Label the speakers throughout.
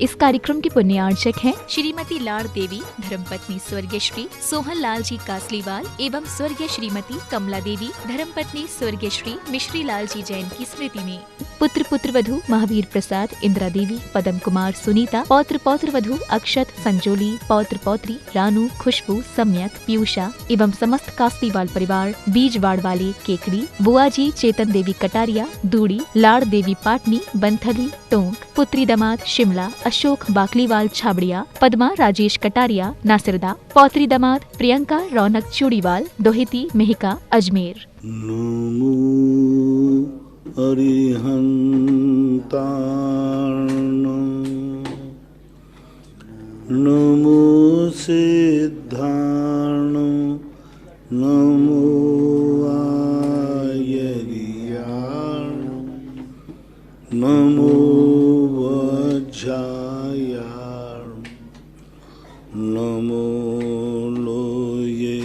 Speaker 1: इस कार्यक्रम के पुण्यार्चक हैं श्रीमती लाड़ देवी, धर्मपत्नी स्वर्गीय श्री सोहन लाल जी कासलीवाल एवं स्वर्गीय श्रीमती कमला देवी, धर्मपत्नी स्वर्गीय श्री मिश्री लाल जी जैन की स्मृति में। पुत्र पुत्रवधू महावीर प्रसाद, इंदिरा देवी, पदम कुमार, सुनीता, पौत्र पौत्रवधू अक्षत, संजोली, पौत्र पौत्री रानू, खुशबू, सम्यक, पीयूषा एवं समस्त कासलीवाल परिवार, बीजवाड़ वाले केकड़ी, बुआ जी चेतन देवी कटारिया, दूड़ी, लाड़ देवी पाटनी, बंथली, टोंक, पुत्री दामाद शिमला, अशोक बाकलीवाल छाबड़िया, पद्मा राजेश कटारिया नासिरदा, पौत्री दामाद प्रियंका रौनक चूड़ीवाल, दोहिती मेहिका अजमेर।
Speaker 2: नमो अरिहंताण नमो सिद्धाण नमो आयर्याण नमो वज्रायाण नमो लोये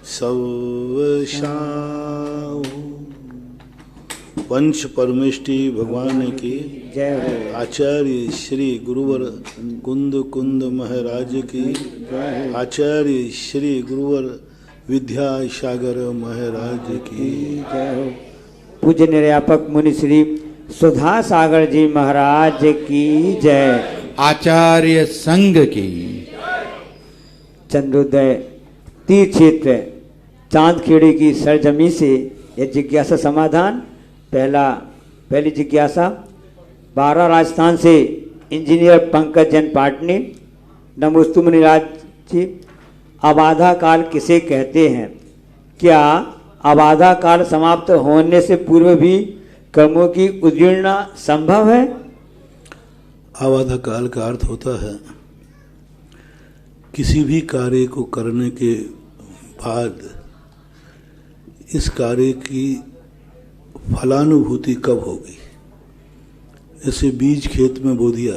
Speaker 2: सवशाओ। पंच परमेष्टि भगवान की जय। आचार्य श्री गुरुवर कुंद महाराज की जय। आचार्य श्री गुरुवर विद्यासागर महाराज की
Speaker 3: जय। पूज्य निर्यापक मुनि श्री सुधा सागर जी महाराज की जय।
Speaker 4: आचार्य संघ की।
Speaker 3: चंद्रोदय तीर्थ क्षेत्र चांदखेड़ी की सरजमी से यह जिज्ञासा समाधान। पहली जिज्ञासा 12 राजस्थान से इंजीनियर पंकज जैन पाटनी। नमोस्तु मुनिराज जी, अबाधा काल किसे कहते हैं? क्या अबाधा काल समाप्त होने से पूर्व भी कर्मों की उद्दीर्णा संभव है?
Speaker 2: अबाधा काल का अर्थ होता है किसी भी कार्य को करने के बाद इस कार्य की फलानुभूति कब होगी। जैसे बीज खेत में बो दिया,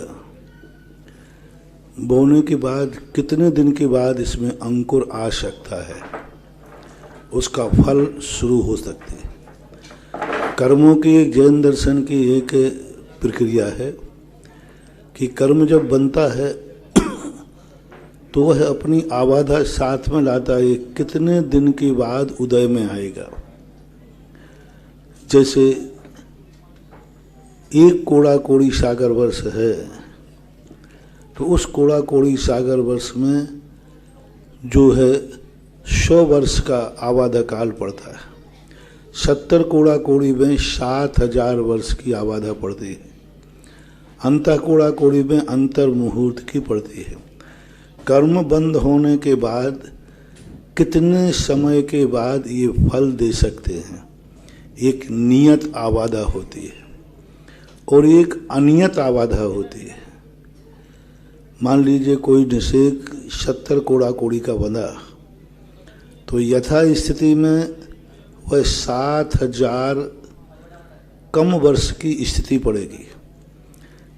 Speaker 2: बोने के बाद कितने दिन के बाद इसमें अंकुर आ सकता है, उसका फल शुरू हो सकते हैं। कर्मों की एक जैन दर्शन की एक प्रक्रिया है कि कर्म जब बनता है तो वह अपनी आबाधा साथ में लाता है, कितने दिन के बाद उदय में आएगा। जैसे एक कोड़ा कोड़ी सागर वर्ष है तो उस कोड़ा कोड़ी सागर वर्ष में जो है 100 वर्ष का आबाधा काल पड़ता है। 70 कोड़ा कोड़ी में 7000 वर्ष की आबाधा पड़ती है। अंता कोड़ा कोड़ी में अंतर मुहूर्त की पड़ती है। कर्म बंद होने के बाद कितने समय के बाद ये फल दे सकते हैं, एक नियत आबाधा होती है और एक अनियत आबाधा होती है। मान लीजिए कोई निषेक 70 कोड़ा कोड़ी का बंधा तो यथा स्थिति में वह 7000 कम वर्ष की स्थिति पड़ेगी।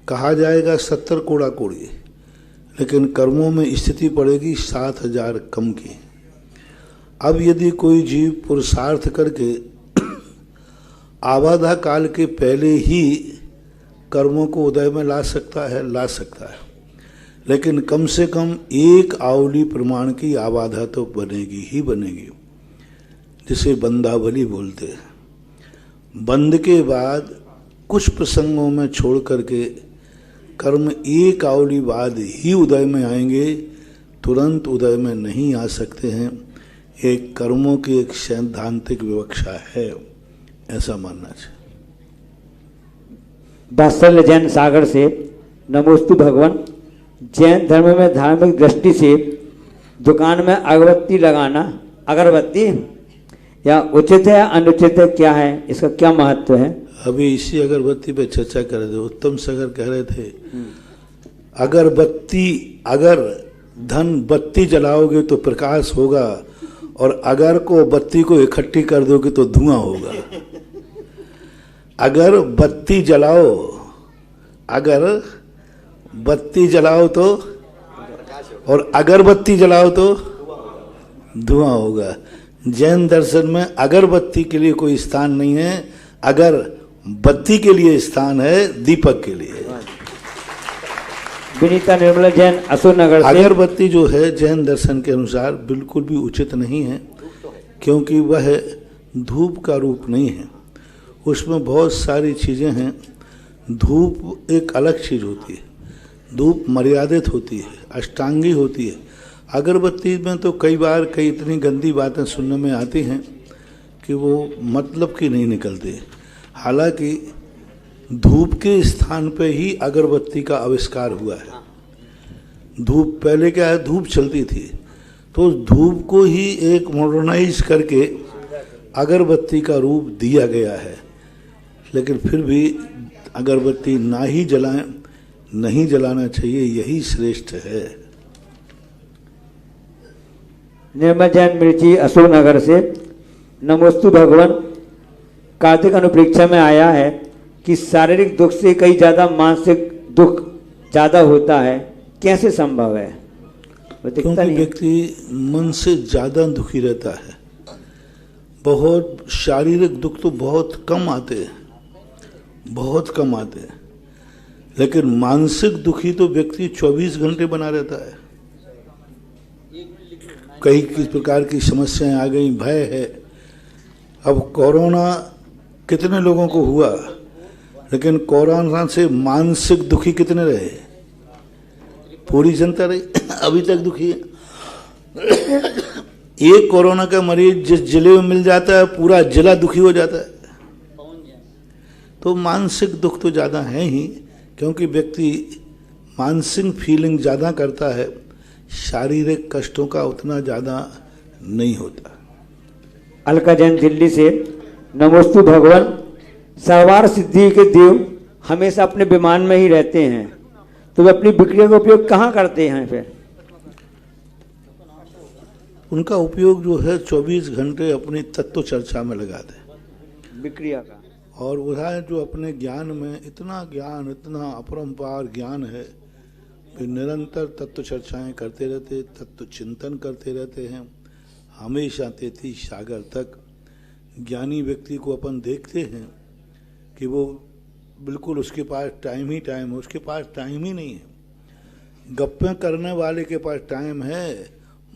Speaker 2: कहा जाएगा 70 कोड़ा कोड़ी, लेकिन कर्मों में स्थिति पड़ेगी 7000 कम की। अब यदि कोई जीव पुरुषार्थ करके आबाधा काल के पहले ही कर्मों को उदय में ला सकता है, लेकिन कम से कम एक आवली प्रमाण की आबाधा तो बनेगी ही बनेगी, जिसे बंधावली बोलते हैं। बंध के बाद कुछ प्रसंगों में छोड़ करके कर्म एक आवली बाद ही उदय में आएंगे, तुरंत उदय में नहीं आ सकते हैं। एक कर्मों की एक सैद्धांतिक विवक्षा है, ऐसा मानना चाहिए।
Speaker 3: वात्सल्य जैन सागर से नमोस्तु भगवान। जैन धर्म में धार्मिक दृष्टि से दुकान में अगरबत्ती लगाना अगरबत्ती या उचित है या अनुचित है, क्या है इसका, क्या महत्व है?
Speaker 2: अभी इसी अगरबत्ती पे चर्चा कर रहे थे। उत्तम सागर कह रहे थे अगरबत्ती, अगर धन बत्ती जलाओगे तो प्रकाश होगा और अगर को बत्ती को इकट्ठी कर दोगे तो धुआं होगा। अगर बत्ती जलाओ, अगर बत्ती जलाओ तो और अगरबत्ती जलाओ तो धुआं होगा। जैन दर्शन में अगरबत्ती के लिए कोई स्थान नहीं है, अगर बत्ती के लिए स्थान है, दीपक के लिए।
Speaker 3: विनीता निर्मला जैन अशोक नगर से।
Speaker 2: अगरबत्ती जो है जैन दर्शन के अनुसार बिल्कुल भी उचित नहीं है, क्योंकि वह धूप का रूप नहीं है। उसमें बहुत सारी चीज़ें हैं। धूप एक अलग चीज़ होती है, धूप मर्यादित होती है, अष्टांगी होती है। अगरबत्ती में तो कई बार कई इतनी गंदी बातें सुनने में आती हैं कि वो मतलब की नहीं निकलती। हालांकि धूप के स्थान पे ही अगरबत्ती का आविष्कार हुआ है। धूप पहले क्या है, धूप चलती थी, तो धूप को ही एक मॉडर्नाइज करके अगरबत्ती का रूप दिया गया है। लेकिन फिर भी अगरबत्ती ना ही जलाएं, नहीं जलाना चाहिए, यही श्रेष्ठ है।
Speaker 3: निर्मल जैन मिर्ची अशोक नगर से। नमोस्तु भगवान, कार्तिक अनुप्रेक्षा में आया है कि शारीरिक दुख से कई ज़्यादा मानसिक दुख ज़्यादा होता है, कैसे संभव है?
Speaker 2: क्योंकि व्यक्ति मन से ज़्यादा दुखी रहता है। बहुत शारीरिक दुख तो बहुत कम आते हैं, बहुत कम आते हैं, लेकिन मानसिक दुखी तो व्यक्ति 24 घंटे बना रहता है। कई किस प्रकार की समस्याएं आ गई, भय है। अब कोरोना कितने लोगों को हुआ, लेकिन कोरोना से मानसिक दुखी कितने रहे? पूरी जनता रही, अभी तक दुखी है। एक कोरोना का मरीज जिस जिले में मिल जाता है, पूरा जिला दुखी हो जाता है। तो मानसिक दुख तो ज़्यादा है ही, क्योंकि व्यक्ति मानसिक फीलिंग ज़्यादा करता है, शारीरिक कष्टों का उतना ज़्यादा नहीं होता।
Speaker 3: अलका जैन दिल्ली से। नमोस्तु भगवान, सर्वार सिद्धि के देव हमेशा अपने विमान में ही रहते हैं, तो वे अपनी बिक्रिया का उपयोग कहाँ करते हैं? फिर
Speaker 2: उनका उपयोग जो है 24 घंटे अपनी तत्व चर्चा में लगा दें,
Speaker 3: बिक्रिया का।
Speaker 2: और वह जो अपने ज्ञान में इतना ज्ञान, इतना अपरंपार ज्ञान है कि निरंतर तत्व चर्चाएं करते रहते, तत्व चिंतन करते रहते हैं। हमेशा 33 सागर तक ज्ञानी व्यक्ति को अपन देखते हैं कि वो बिल्कुल उसके पास टाइम ही टाइम है, उसके पास टाइम ही नहीं है। गप्पें करने वाले के पास टाइम है,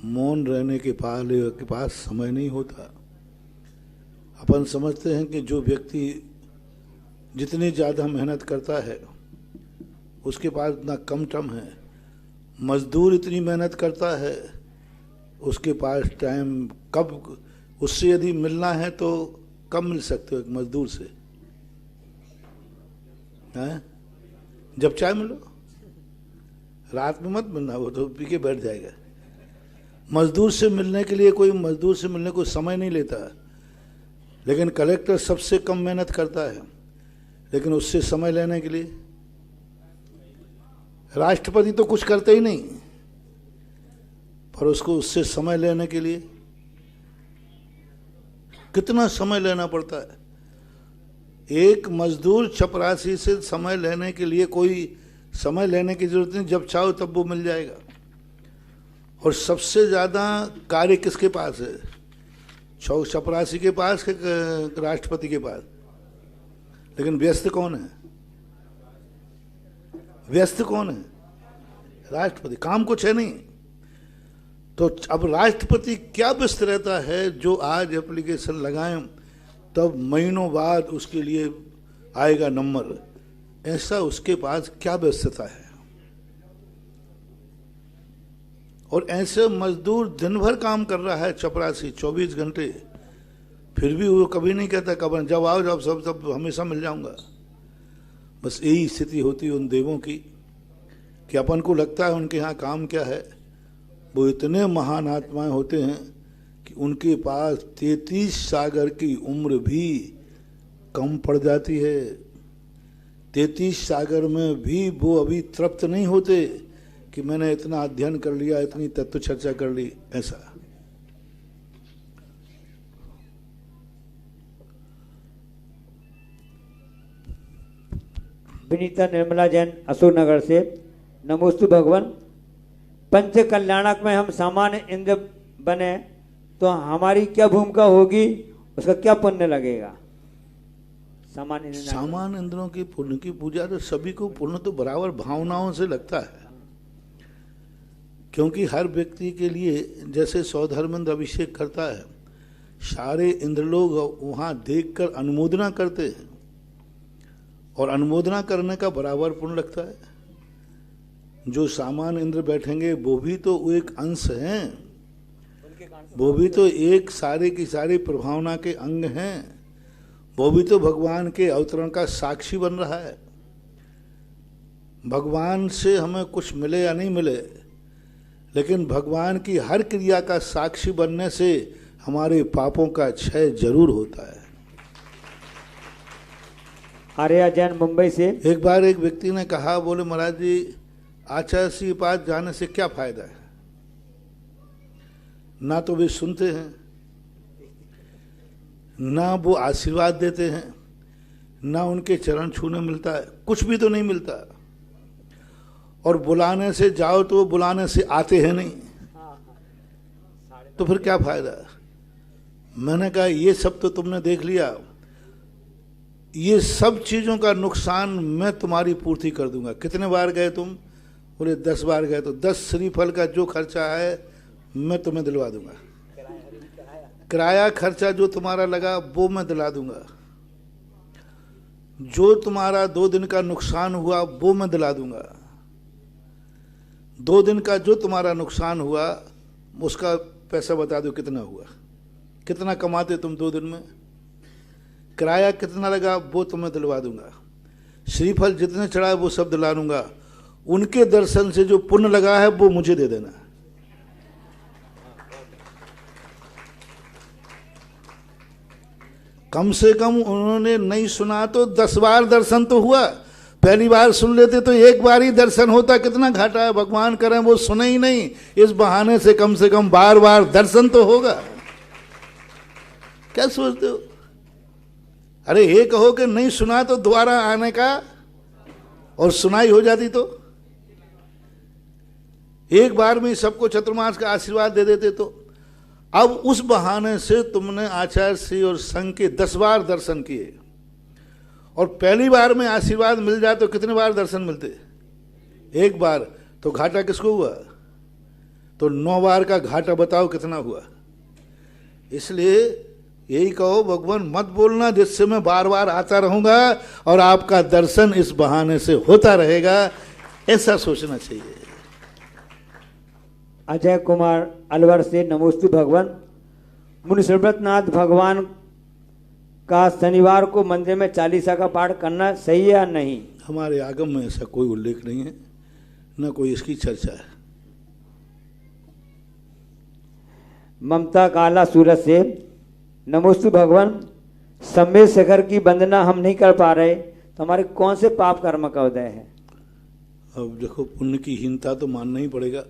Speaker 2: मौन रहने के पास समय नहीं होता। अपन समझते हैं कि जो व्यक्ति जितनी ज़्यादा मेहनत करता है उसके पास इतना कम टाइम है। मजदूर इतनी मेहनत करता है, उसके पास टाइम कब, उससे यदि मिलना है तो कब मिल सकते हो एक मजदूर से? हैं? जब चाहे मिलो, रात में मत मिलना, वो तो पी के बैठ जाएगा। मजदूर से मिलने के लिए कोई समय नहीं लेता। लेकिन कलेक्टर सबसे कम मेहनत करता है, लेकिन उससे समय लेने के लिए। राष्ट्रपति तो कुछ करते ही नहीं, पर उसको उससे समय लेने के लिए कितना समय लेना पड़ता है। एक मजदूर चपरासी से समय लेने के लिए कोई समय लेने की जरूरत नहीं, जब चाहो तब वो मिल जाएगा। और सबसे ज़्यादा कार्य किसके पास है? चपरासी के पास कि राष्ट्रपति के पास? लेकिन व्यस्त कौन है? व्यस्त कौन है? राष्ट्रपति। काम कुछ है नहीं। तो अब राष्ट्रपति क्या व्यस्त रहता है, जो आज एप्लीकेशन लगाएं तब महीनों बाद उसके लिए आएगा नंबर, ऐसा उसके पास क्या व्यस्तता है? और ऐसे मजदूर दिन भर काम कर रहा है, चपरासी 24 घंटे, फिर भी वो कभी नहीं कहता कब जब आओ, जब सब हमेशा मिल जाऊंगा। बस यही स्थिति होती है उन देवों की कि अपन को लगता है उनके यहाँ काम क्या है। वो इतने महान आत्माएं होते हैं कि उनके पास 33 सागर की उम्र भी कम पड़ जाती है। 33 सागर में भी वो अभी तृप्त नहीं होते कि मैंने इतना अध्ययन कर लिया, इतनी तत्व चर्चा कर ली, ऐसा।
Speaker 3: विनीता निर्मला जैन अशोक नगर से। नमोस्तु भगवान, पंच कल्याणक में हम सामान्य इंद्र बने तो हमारी क्या भूमिका होगी, उसका क्या पुण्य लगेगा?
Speaker 2: सामान्य इंद्रों की पुण्य की पूजा तो सभी को पुण्य तो बराबर भावनाओं से लगता है। क्योंकि हर व्यक्ति के लिए जैसे सौधर्मेंद्र अभिषेक करता है, सारे इंद्र लोग वहाँ देखकर अनुमोदना करते हैं और अनुमोदना करने का बराबर पुण्य लगता है। जो सामान्य इंद्र बैठेंगे वो भी तो वो एक अंश हैं, वो भी तो एक सारे की सारी प्रभावना के अंग हैं, वो भी तो भगवान के अवतरण का साक्षी बन रहा है। भगवान से हमें कुछ मिले या नहीं मिले, लेकिन भगवान की हर क्रिया का साक्षी बनने से हमारे पापों का क्षय जरूर होता है।
Speaker 3: आर्या जैन मुंबई से।
Speaker 2: एक बार एक व्यक्ति ने कहा, बोले महाराज जी आचार्य श्री के पास जाने से क्या फायदा है, ना तो वे सुनते हैं, ना वो आशीर्वाद देते हैं, ना उनके चरण छूने मिलता है, कुछ भी तो नहीं मिलता। और बुलाने से जाओ तो वो बुलाने से आते हैं नहीं, तो फिर क्या फायदा। मैंने कहा ये सब तो तुमने देख लिया, ये सब चीजों का नुकसान मैं तुम्हारी पूर्ति कर दूंगा। कितने बार गए तुम? बोले 10 बार गए। तो 10 श्रीफल का जो खर्चा है मैं तुम्हें दिलवा दूंगा, किराया खर्चा जो तुम्हारा लगा वो मैं दिला दूंगा, जो तुम्हारा 2 दिन का नुकसान हुआ वो मैं दिला दूंगा। 2 दिन का जो तुम्हारा नुकसान हुआ उसका पैसा बता दो कितना हुआ, कितना कमाते तुम 2 दिन में, किराया कितना लगा वो तुम्हें दिलवा दूंगा, श्रीफल जितने चढ़ाए वो सब दिला दूंगा। उनके दर्शन से जो पुण्य लगा है वो मुझे दे देना। कम से कम उन्होंने नहीं सुना तो 10 बार दर्शन तो हुआ। पहली बार सुन लेते तो 1 बार ही दर्शन होता, कितना घाटा है। भगवान करें वो सुने ही नहीं, इस बहाने से कम बार बार दर्शन तो होगा। क्या सोचते हो? अरे ये कहो कि नहीं सुना तो दोबारा आने का, और सुनाई हो जाती तो एक बार में सबको चतुर्मास का आशीर्वाद दे देते। तो अब उस बहाने से तुमने आचार्य श्री और संघ के 10 बार दर्शन किए, और पहली बार में आशीर्वाद मिल जाए तो कितने बार दर्शन मिलते? 1 बार। तो घाटा किसको हुआ? तो 9 बार का घाटा बताओ कितना हुआ। इसलिए यही कहो भगवान मत बोलना, जिससे मैं बार बार आता रहूंगा और आपका दर्शन इस बहाने से होता रहेगा, ऐसा सोचना चाहिए।
Speaker 3: अजय कुमार अलवर से। नमोस्तु भगवान। मुनि सुब्रतनाथ भगवान का शनिवार को मंदिर में 40 का पाठ करना सही है या नहीं?
Speaker 2: हमारे आगम में ऐसा कोई उल्लेख नहीं है, न कोई इसकी चर्चा है।
Speaker 3: ममता काला सूरत से। नमोस्तु भगवान। सम्मेद शिखर की वंदना हम नहीं कर पा रहे, तो हमारे कौन से पाप कर्म का उदय है?
Speaker 2: अब देखो, पुण्य की हीनता तो मानना ही पड़ेगा,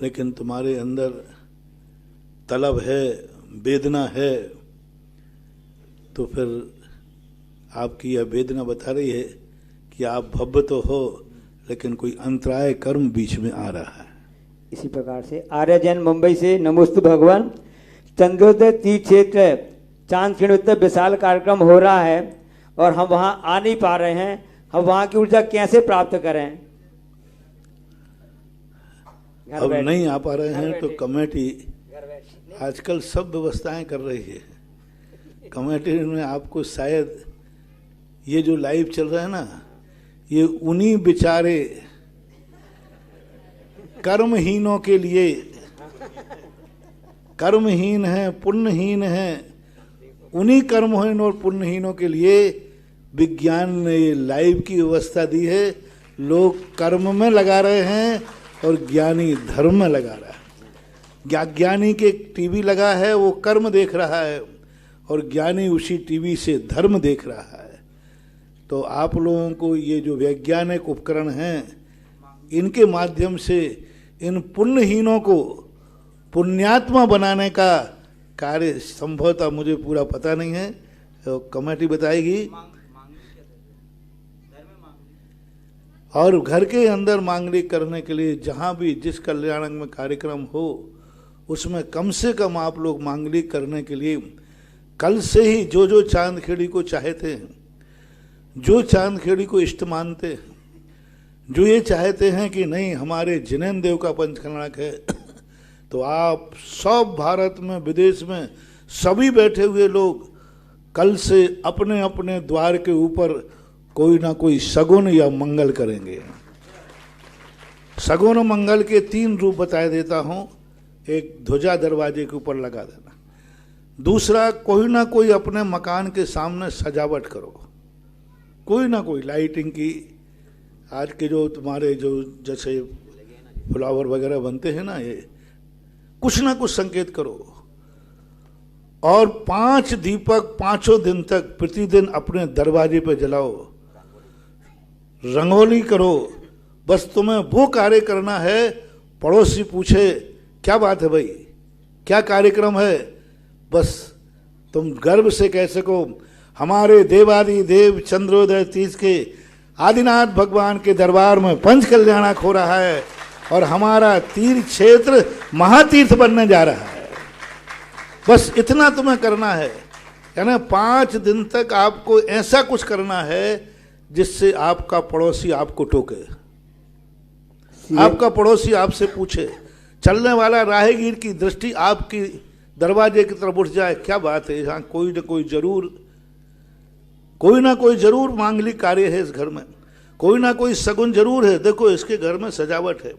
Speaker 2: लेकिन तुम्हारे अंदर तलब है, वेदना है, तो फिर आपकी यह वेदना बता रही है कि आप भव्य तो हो, लेकिन कोई अंतराय कर्म बीच में आ रहा है।
Speaker 3: इसी प्रकार से आर्य जैन मुंबई से। नमोस्तु भगवान। चंद्रोदय तीर्थ क्षेत्र चांद किरणोत्सव विशाल कार्यक्रम हो रहा है और हम वहां आ नहीं पा रहे हैं, हम वहां की ऊर्जा कैसे प्राप्त करें?
Speaker 2: अब नहीं आ पा रहे हैं तो कमेटी आजकल सब व्यवस्थाएं कर रही है। कमेटी में आपको शायद ये जो लाइव चल रहा है ना, ये उन्हीं बेचारे कर्महीनों के लिए, कर्महीन है, पुण्यहीन है, उन्हीं कर्महीन और पुण्यहीनों के लिए विज्ञान ने ये लाइव की व्यवस्था दी है। लोग कर्म में लगा रहे हैं और ज्ञानी धर्म में लगा रहा है। ज्ञानी के टीवी लगा है, वो कर्म देख रहा है, और ज्ञानी उसी टीवी से धर्म देख रहा है। तो आप लोगों को ये जो वैज्ञानिक उपकरण हैं, इनके माध्यम से इन पुण्यहीनों को पुण्यात्मा बनाने का कार्य संभवतः मुझे पूरा पता नहीं है, तो कमेटी बताएगी। और घर के अंदर मांगलिक करने के लिए जहाँ भी जिस कल्याण में कार्यक्रम हो, उसमें कम से कम आप लोग मांगलिक करने के लिए कल से ही जो चांदखेड़ी को चाहते हैं, जो चांदखेड़ी को इष्ट मानते हैं, जो ये चाहते हैं कि नहीं हमारे जिनेन्द्र देव का पंचकल्याणक है, तो आप सब भारत में विदेश में सभी बैठे हुए लोग कल से अपने अपने द्वार के ऊपर कोई ना कोई सगुन या मंगल करेंगे। सगुन और मंगल के 3 रूप बता देता हूं। एक, ध्वजा दरवाजे के ऊपर लगा देना। दूसरा, कोई ना कोई अपने मकान के सामने सजावट करो, कोई ना कोई लाइटिंग की। आज के जो तुम्हारे जो जैसे फ्लावर वगैरह बनते हैं ना, ये कुछ ना कुछ संकेत करो। और 5 दीपक 5 दिन तक प्रतिदिन अपने दरवाजे पे जलाओ, रंगोली करो। बस तुम्हें वो कार्य करना है। पड़ोसी पूछे क्या बात है भाई, क्या कार्यक्रम है, बस तुम गर्व से कह सको हमारे देवादि देव चंद्रोदय तीज के आदिनाथ भगवान के दरबार में पंच कल्याणक हो रहा है और हमारा तीर्थ क्षेत्र महातीर्थ बनने जा रहा है। बस इतना तुम्हें करना है। यानी 5 दिन तक आपको ऐसा कुछ करना है जिससे आपका पड़ोसी आपको टोके, आपका पड़ोसी आपसे पूछे, चलने वाला राहगीर की दृष्टि आपकी दरवाजे की तरफ उठ जाए, क्या बात है, यहाँ कोई ना कोई जरूर मांगलिक कार्य है इस घर में, कोई ना कोई सगुन जरूर है। देखो इसके घर में सजावट है,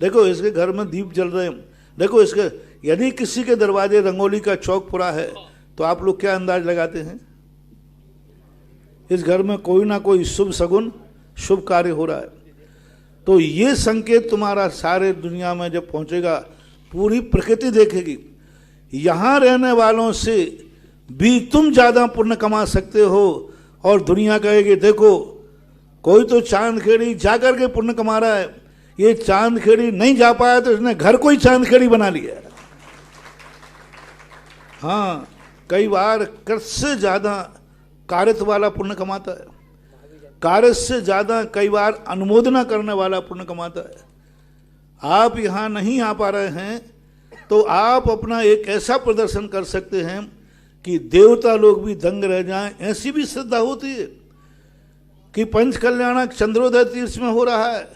Speaker 2: देखो इसके घर में दीप जल रहे हैं, देखो इसके। यदि किसी के दरवाजे रंगोली का चौक पूरा है तो आप लोग क्या अंदाज लगाते हैं, इस घर में कोई ना कोई शुभ सगुन शुभ कार्य हो रहा है। तो ये संकेत तुम्हारा सारे दुनिया में जब पहुंचेगा, पूरी प्रकृति देखेगी। यहाँ रहने वालों से भी तुम ज़्यादा पुण्य कमा सकते हो और दुनिया कहेगी देखो कोई तो चांदखेड़ी जाकर के पुण्य कमा रहा है, ये चांदखेड़ी नहीं जा पाया तो इसने घर को ही चांदखेड़ी बना लिया। हाँ, कई बार कर्ज से ज़्यादा कार्यत वाला पुण्य कमाता है, कार्य से ज़्यादा कई बार अनुमोदना करने वाला पुण्य कमाता है। आप यहाँ नहीं आ पा रहे हैं तो आप अपना एक ऐसा प्रदर्शन कर सकते हैं कि देवता लोग भी दंग रह जाएं। ऐसी भी श्रद्धा होती है कि पंच कल्याणक चंद्रोदय तीर्थ में हो रहा है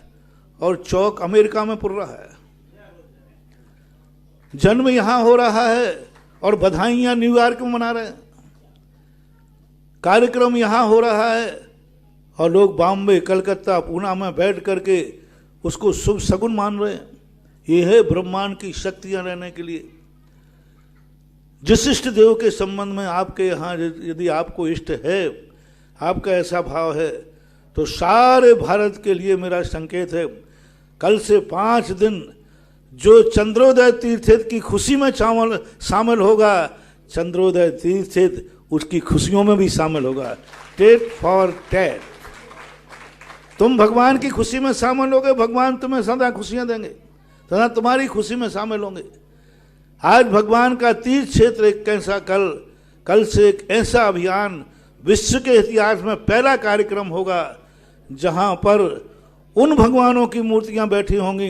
Speaker 2: और चौक अमेरिका में पुर रहा है, जन्म यहाँ हो रहा है और बधाइयाँ न्यूयॉर्क में मना रहे हैं, कार्यक्रम यहाँ हो रहा है और लोग बॉम्बे कलकत्ता पूना में बैठ करके उसको शुभ सगुन मान रहे हैं। ये है ब्रह्मांड की शक्तियां रहने के लिए। जिस इष्ट देव के संबंध में आपके यहाँ यदि आपको इष्ट है, आपका ऐसा भाव है, तो सारे भारत के लिए मेरा संकेत है, कल से 5 दिन जो चंद्रोदय तीर्थ की खुशी में शामिल होगा, चंद्रोदय तीर्थ उसकी खुशियों में भी शामिल होगा। Tit for tat. तुम भगवान की खुशी में शामिल होगे, भगवान तुम्हें सदा खुशियां देंगे, सदा तुम्हारी खुशी में शामिल होंगे। आज भगवान का तीर्थ क्षेत्र एक ऐसा कल से एक ऐसा अभियान विश्व के इतिहास में पहला कार्यक्रम होगा जहां पर उन भगवानों की मूर्तियां बैठी होंगी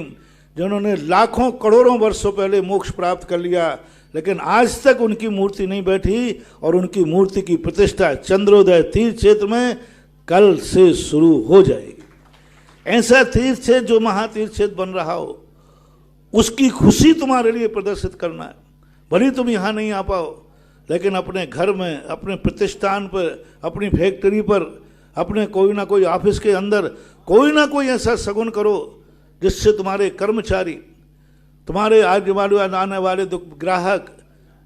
Speaker 2: जिन्होंने लाखों करोड़ों वर्षों पहले मोक्ष प्राप्त कर लिया, लेकिन आज तक उनकी मूर्ति नहीं बैठी और उनकी मूर्ति की प्रतिष्ठा चंद्रोदय तीर्थ क्षेत्र में कल से शुरू हो जाएगी। ऐसा तीर्थ क्षेत्र जो महातीर्थ क्षेत्र बन रहा हो, उसकी खुशी तुम्हारे लिए प्रदर्शित करना है। भले तुम यहाँ नहीं आ पाओ, लेकिन अपने घर में, अपने प्रतिष्ठान पर, अपनी फैक्ट्री पर, अपने कोई ना कोई ऑफिस के अंदर कोई ना कोई ऐसा सगुन करो जिससे तुम्हारे कर्मचारी, तुम्हारे आने वाले ग्राहक,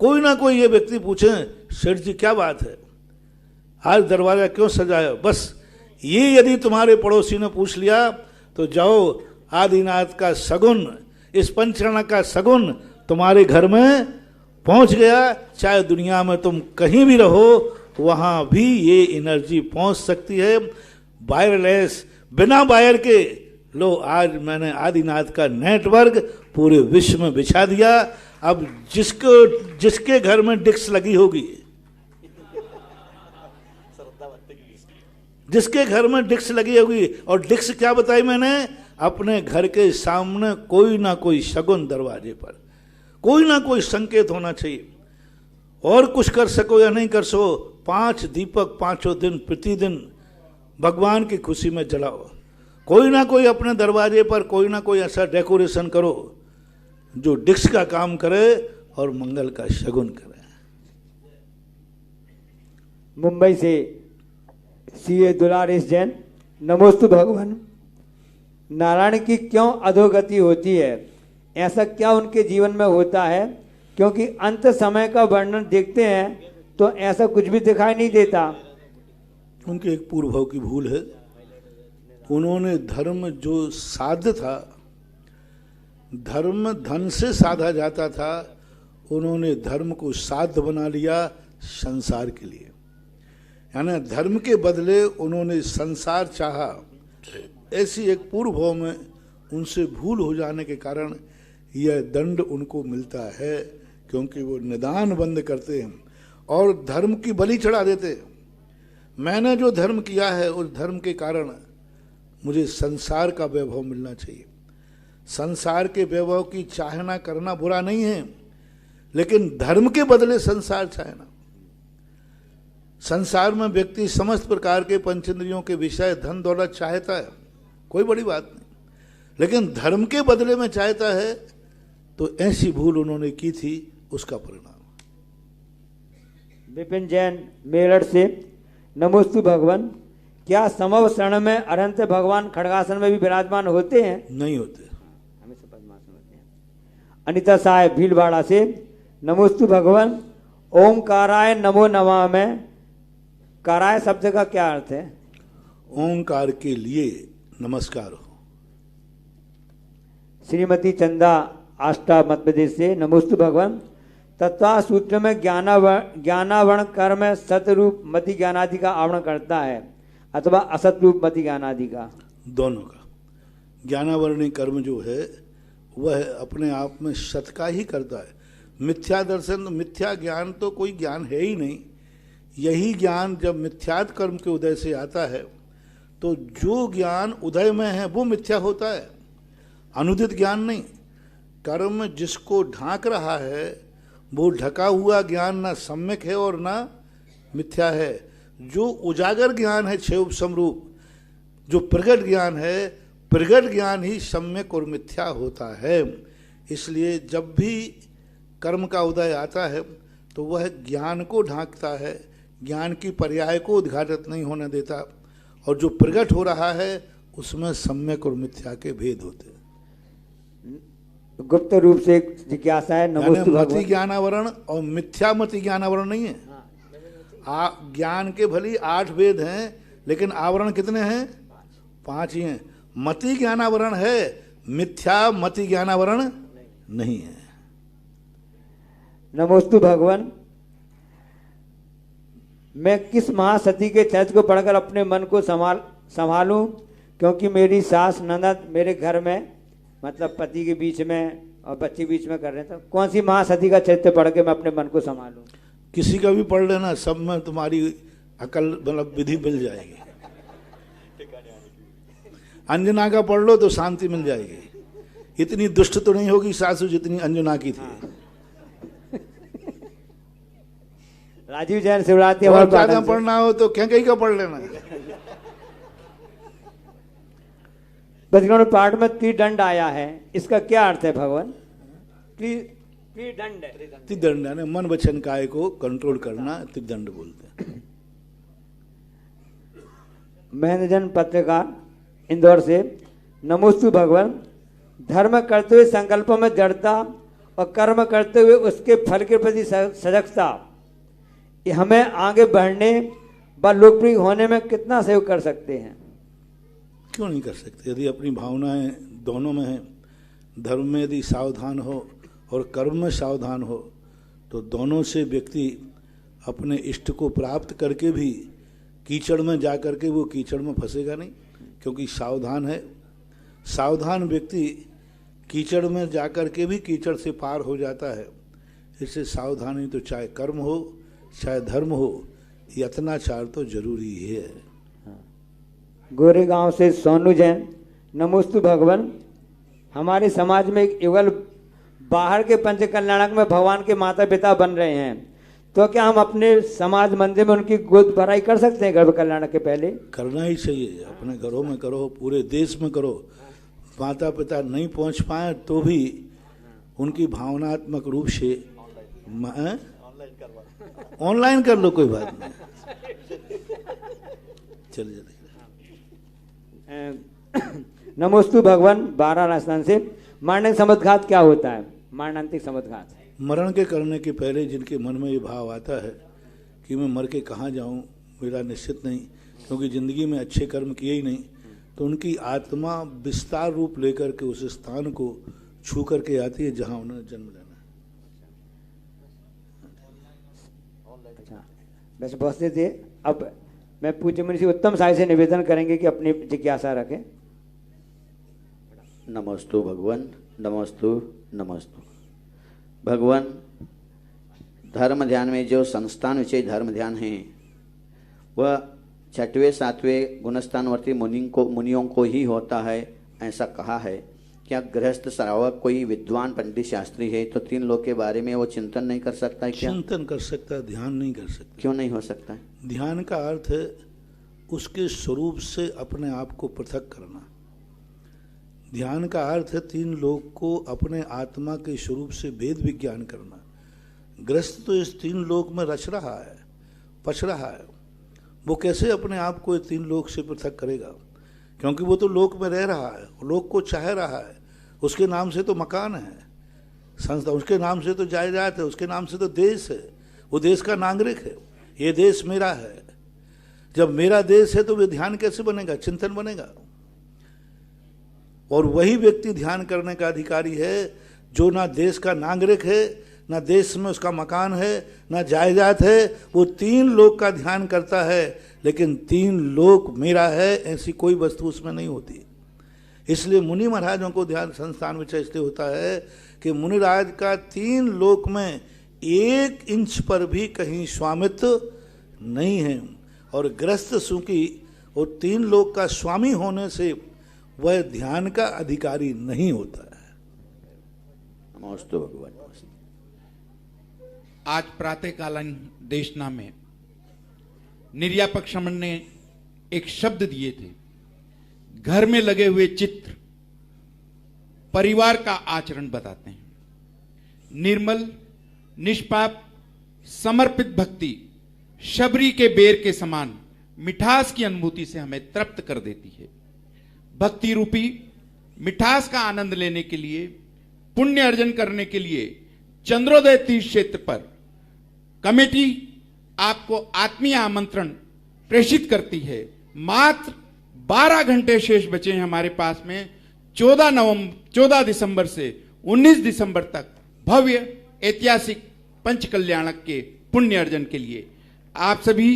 Speaker 2: कोई ना कोई ये व्यक्ति पूछें सेठ जी क्या बात है, आज दरवाजा क्यों सजाया। बस ये यदि तुम्हारे पड़ोसी ने पूछ लिया तो जाओ, आदिनाथ का सगुन, इस पंचकल्याणक का सगुन तुम्हारे घर में पहुंच गया। चाहे दुनिया में तुम कहीं भी रहो, वहां भी ये एनर्जी पहुंच सकती है, वायरलेस, बिना वायर के। लो, आज मैंने आदिनाथ का नेटवर्क पूरे विश्व में बिछा दिया। अब जिसके घर में डिक्स लगी होगी, जिसके घर में डिक्स लगी होगी, और डिक्स क्या बताई मैंने, अपने घर के सामने कोई ना कोई शगुन, दरवाजे पर कोई ना कोई संकेत होना चाहिए। और कुछ कर सको या नहीं कर सको, 5 दीपक 5 दिन प्रतिदिन भगवान की खुशी में जलाओ। कोई ना कोई अपने दरवाजे पर कोई ना कोई ऐसा डेकोरेशन करो जो डिक्स का काम करे और मंगल का शगुन करे।
Speaker 3: मुंबई से सीए दुलारेश जैन। नमोस्तु भगवान। नारायण की क्यों अधोगति होती है? ऐसा क्या उनके जीवन में होता है? क्योंकि अंत समय का वर्णन देखते हैं तो ऐसा कुछ भी दिखाई नहीं देता।
Speaker 2: उनके एक पूर्व भाव की भूल है। उन्होंने धर्म जो साध्य था, धर्म धन से साधा जाता था, उन्होंने धर्म को साध्य बना लिया संसार के लिए। यानी धर्म के बदले उन्होंने संसार चाहा। ऐसी एक पूर्व भाव में उनसे भूल हो जाने के कारण यह दंड उनको मिलता है, क्योंकि वो निदान बंद करते हैं और धर्म की बलि चढ़ा देते हैं। मैंने जो धर्म किया है उस धर्म के कारण मुझे संसार का वैभव मिलना चाहिए। संसार के वैभव की चाहना करना बुरा नहीं है, लेकिन धर्म के बदले संसार चाहना। संसार में व्यक्ति समस्त प्रकार के पंचेंद्रियों के विषय धन दौलत चाहता है, कोई बड़ी बात नहीं, लेकिन धर्म के बदले में चाहता है, तो ऐसी भूल उन्होंने की थी, उसका परिणाम।
Speaker 3: विपिन जैन मेरठ से। नमोस्तु भगवान। क्या समव शरण में अनंत भगवान खड़गासन में भी विराजमान होते हैं?
Speaker 2: नहीं होते।
Speaker 3: हमें सब समझते हैं। अनिता साहेब भीलवाड़ा से। नमोस्तु भगवान। ओमकाराय नमो नमः में काराय शब्द का क्या अर्थ है?
Speaker 2: ओंकार के लिए नमस्कार हो।
Speaker 3: श्रीमती चंदा आष्टा मध्य प्रदेश से। नमोस्तु भगवान। तत्वा सूत्र में ज्ञानावरण कर्म सतरूप मति ज्ञानादि का आवरण करता है अथवा असत रूप मति ज्ञानादि का?
Speaker 2: दोनों का। ज्ञानावरणी कर्म जो है वह अपने आप में सत का ही करता है। मिथ्या दर्शन, मिथ्या ज्ञान तो कोई ज्ञान है ही नहीं। यही ज्ञान जब मिथ्यात कर्म के उदय से आता है तो जो ज्ञान उदय में है वो मिथ्या होता है, अनुदित ज्ञान नहीं। कर्म जिसको ढांक रहा है वो ढका हुआ ज्ञान ना सम्यक है और ना मिथ्या है। जो उजागर ज्ञान है छह उपसम रूप, जो प्रगट ज्ञान है, प्रगट ज्ञान ही सम्यक और मिथ्या होता है। इसलिए जब भी कर्म का उदय आता है तो वह ज्ञान को ढांकता है, ज्ञान की पर्याय को उद्घाटित नहीं होने देता, और जो प्रगट हो रहा है उसमें सम्यक और मिथ्या के भेद होते हैं।
Speaker 3: गुप्त रूप से जिज्ञासा है। नमोस्तु
Speaker 2: मति
Speaker 3: भगवान।
Speaker 2: ज्ञानावरण और मिथ्या मति ज्ञानावरण नहीं है। ज्ञान के भली 8 वेद हैं, लेकिन आवरण कितने हैं? 5 ही हैं। मति ज्ञानावरण है, मिथ्या मति ज्ञानावरण नहीं है।
Speaker 3: नमोस्तु भगवान। मैं किस महासती के चरित्र को पढ़कर अपने मन को संभालूं, क्योंकि मेरी सास ननद मेरे घर में, मतलब पति के बीच में और बच्चे के बीच में कर रहे थे। कौन सी महासती का चरित्र पढ़ के मैं अपने मन को संभालूं?
Speaker 2: किसी का भी पढ़ लेना, सब में तुम्हारी अकल मतलब विधि मिल जाएगी। अंजना का पढ़ लो तो शांति मिल जाएगी। इतनी दुष्ट तो नहीं होगी सासू जितनी अंजना की थी।
Speaker 3: राजीव जैन शिवरात्रि।
Speaker 2: और ज्यादा पढ़ना हो तो क्या कहीं का पढ़ लेना।
Speaker 3: बचगण पाठ में त्रिदंड आया है, इसका क्या अर्थ है भगवान? त्रिदंड।
Speaker 2: त्रिदंड यानी मन वचन काय को कंट्रोल करना, त्रिदंड बोलते हैं।
Speaker 3: महेंद्रजन पत्रकार इंदौर से। नमोस्तु भगवान। धर्म करते हुए संकल्पों में दृढ़ता और कर्म करते हुए उसके फल के प्रति सजगता ये हमें आगे बढ़ने व लोकप्रिय होने में कितना सहयोग कर सकते हैं?
Speaker 2: क्यों नहीं कर सकते? यदि अपनी भावनाएं दोनों में हैं, धर्म में यदि सावधान हो और कर्म में सावधान हो, तो दोनों से व्यक्ति अपने इष्ट को प्राप्त करके भी कीचड़ में जा कर के वो कीचड़ में फंसेगा नहीं, क्योंकि सावधान है। सावधान व्यक्ति कीचड़ में जा कर के भी कीचड़ से पार हो जाता है। इससे सावधानी तो चाहे कर्म हो चाहे धर्म हो, यत्नाचार तो जरूरी ही है।
Speaker 3: गोरेगांव से सोनू जैन। नमोस्तु भगवान। हमारे समाज में एक युगल बाहर के पंच कल्याणक में भगवान के माता पिता बन रहे हैं, तो क्या हम अपने समाज मंदिर में उनकी गोद भराई कर सकते हैं गर्भ कल्याण के पहले?
Speaker 2: करना ही चाहिए। अपने घरों में करो, पूरे देश में करो। माता पिता नहीं पहुंच पाए तो भी उनकी भावनात्मक रूप से ऑनलाइन कर लो, कोई बात नहीं। चलिए
Speaker 3: नमोस्तु भगवान 12 राजस्थान से। मारणांतिक समदघात क्या होता है? मारणांतिक समदघात
Speaker 2: मरण के करने के पहले जिनके मन में ये भाव आता है कि मैं मर के कहाँ जाऊँ, मेरा निश्चित नहीं, क्योंकि ज़िंदगी में अच्छे कर्म किए ही नहीं, तो उनकी आत्मा विस्तार रूप लेकर के उस स्थान को छू करके आती है जहाँ उन्होंने जन्म लेना है।
Speaker 3: अच्छा, वैसे बहुत से थे। अब मैं पूज्य मुनि श्री उत्तम साई से निवेदन करेंगे कि अपनी जिज्ञासा रखें।
Speaker 5: नमोस्तु भगवान, नमोस्तु नमोस्तु भगवान। धर्म ध्यान में जो संस्थान विषय धर्म ध्यान है वह 6वें 7वें गुणस्थानवर्ती मुनियों को ही होता है, ऐसा कहा है। क्या गृहस्थ श्रावक कोई विद्वान पंडित शास्त्री है तो 3 लोग के बारे में वो चिंतन नहीं कर सकता है? क्या
Speaker 2: चिंतन कर सकता है, ध्यान नहीं कर सकता।
Speaker 5: क्यों नहीं हो सकता है?
Speaker 2: ध्यान का अर्थ है उसके स्वरूप से अपने आप को पृथक करना। ध्यान का अर्थ है 3 लोग को अपने आत्मा के स्वरूप से वेद विज्ञान करना। ग्रस्त तो इस 3 लोक में रच रहा है, पच रहा है, वो कैसे अपने आप को 3 लोक से पृथक करेगा? क्योंकि वो तो लोक में रह रहा है, लोक को चाह रहा है, उसके नाम से तो मकान है, संस्था, उसके नाम से तो जायदाद है, उसके नाम से तो देश है, वो देश का नागरिक है, ये देश मेरा है। जब मेरा देश है तो वे ध्यान कैसे बनेगा? चिंतन बनेगा। और वही व्यक्ति ध्यान करने का अधिकारी है जो ना देश का नागरिक है, ना देश में उसका मकान है, ना जायदाद है। वो 3 लोक का ध्यान करता है, लेकिन 3 लोक मेरा है ऐसी कोई वस्तु उसमें नहीं होती। इसलिए मुनि महाराजों को ध्यान संस्थान विषय इसलिए होता है कि मुनिराज का 3 लोक में 1 इंच पर भी कहीं स्वामित्व नहीं है। और ग्रस्त सुखी वो 3 लोक का स्वामी होने से वह ध्यान का अधिकारी नहीं होता है।
Speaker 5: नमोस्तु भगवान।
Speaker 4: आज प्रातःकालीन देशना में निर्यापक श्रमण ने एक शब्द दिए थे, घर में लगे हुए चित्र परिवार का आचरण बताते हैं। निर्मल निष्पाप समर्पित भक्ति शबरी के बेर के समान मिठास की अनुभूति से हमें तृप्त कर देती है। भक्ति रूपी मिठास का आनंद लेने के लिए, पुण्य अर्जन करने के लिए चंद्रोदय तीर्थ क्षेत्र पर कमेटी आपको आत्मीय आमंत्रण प्रेषित करती है। मात्र 12 घंटे शेष बचे हैं हमारे पास में। 14 दिसंबर से 19 दिसंबर तक भव्य ऐतिहासिक पंचकल्याणक के पुण्य अर्जन के लिए आप सभी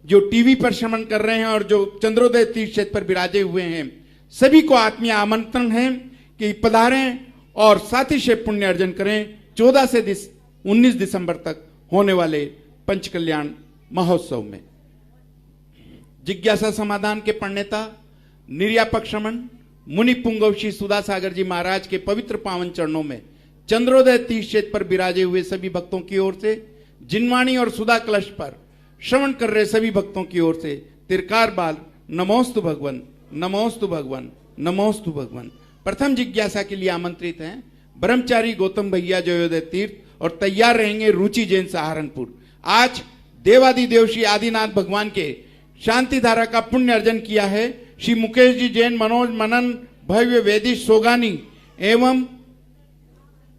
Speaker 4: जो टीवी पर श्रवण कर रहे हैं और जो चंद्रोदय तीर्थ क्षेत्र पर विराजे हुए हैं, सभी को आत्मीय आमंत्रण है कि पधारें और साथी से पुण्य अर्जन करें 14 से 19 दिसंबर तक होने वाले पंचकल्याण महोत्सव में। जिज्ञासा समाधान के प्रणेता निर्यापक श्रमण मुनि पुंगव श्री सुधा सागर जी महाराज के पवित्र पावन चरणों में चंद्रोदय तीर्थ क्षेत्र पर विराजे हुए सभी भक्तों की ओर से, जिनवाणी और सुधा कलश पर श्रवण कर रहे सभी भक्तों की ओर से तिरकार बाल नमोस्तु भगवान, नमोस्तु भगवान, नमोस्तु भगवान। प्रथम जिज्ञासा के लिए आमंत्रित हैं ब्रह्मचारी गौतम भैया जयोदय तीर्थ और तैयार रहेंगे रुचि जैन सहारनपुर। आज देवादिदेव श्री आदिनाथ भगवान के शांति धारा का पुण्य अर्जन किया है श्री मुकेश जी जैन, मनोज मनन, भव्य वेदिश सोगानी एवं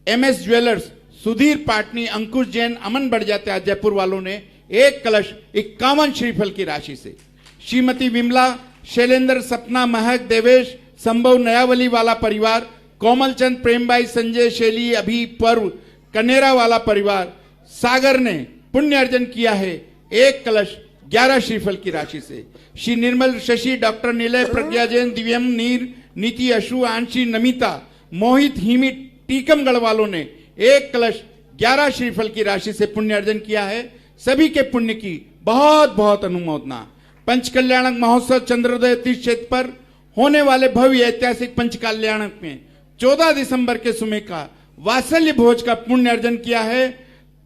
Speaker 4: MS ज्वेलर्स, सुधीर पाटनी, अंकुश जैन, अमन बढ़ जाते आज जयपुर वालों ने 1 कलश 51 श्रीफल की राशि से। श्रीमती विमला, शैलेंद्र, सपना, महक, देवेश, संभव, नयावली वाला परिवार, कोमलचंद, प्रेमबाई, संजय, शैली, अभी, पर्व, कनेरा वाला परिवार, सागर ने पुण्य अर्जन किया है 1 कलश 11 श्रीफल की राशि से। श्री निर्मल, शशि, डॉक्टर निलय, प्रज्ञा जैन, दिव्यम, नीर, नीति, अशु, आंशी, नमिता, मोहित, हिमी, टीकमगढ़ वालों ने 1 कलश 11 श्रीफल की राशि से पुण्य अर्जन किया है। सभी के पुण्य की बहुत बहुत अनुमोदना। पंचकल्याणक महोत्सव चंद्रोदय तीर्थ क्षेत्र पर होने वाले भव्य ऐतिहासिक पंचकल्याणक में 14 दिसंबर के समय का वात्सल्य भोज का पुण्य अर्जन किया है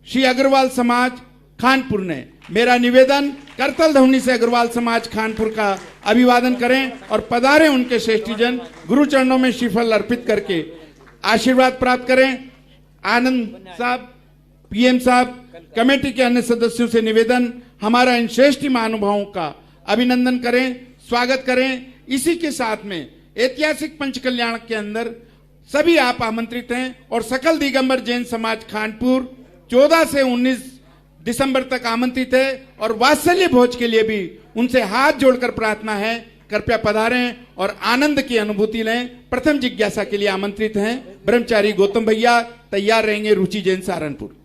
Speaker 4: श्री अग्रवाल समाज, खानपुर ने। मेरा निवेदन करतल ध्वनि से अग्रवाल समाज खानपुर का अभिवादन करें और पधारे उनके श्रेष्ठीजन गुरु चरणों में श्रीफल अर्पित करके आशीर्वाद प्राप्त करें। आनंद साहब, पीएम साहब, कमेटी के अन्य सदस्यों से निवेदन, हमारा इन श्रेष्ठ महानुभावों का अभिनंदन करें, स्वागत करें। इसी के साथ में ऐतिहासिक पंचकल्याण के अंदर सभी आप आमंत्रित हैं और सकल दिगंबर जैन समाज खानपुर 14 से 19 दिसंबर तक आमंत्रित है और वात्सल्य भोज के लिए भी उनसे हाथ जोड़कर प्रार्थना है, कृपया पधारें और आनंद की अनुभूति लें। प्रथम जिज्ञासा के लिए आमंत्रित हैं ब्रह्मचारी गौतम भैया, तैयार रहेंगे रुचि जैन सहारनपुर।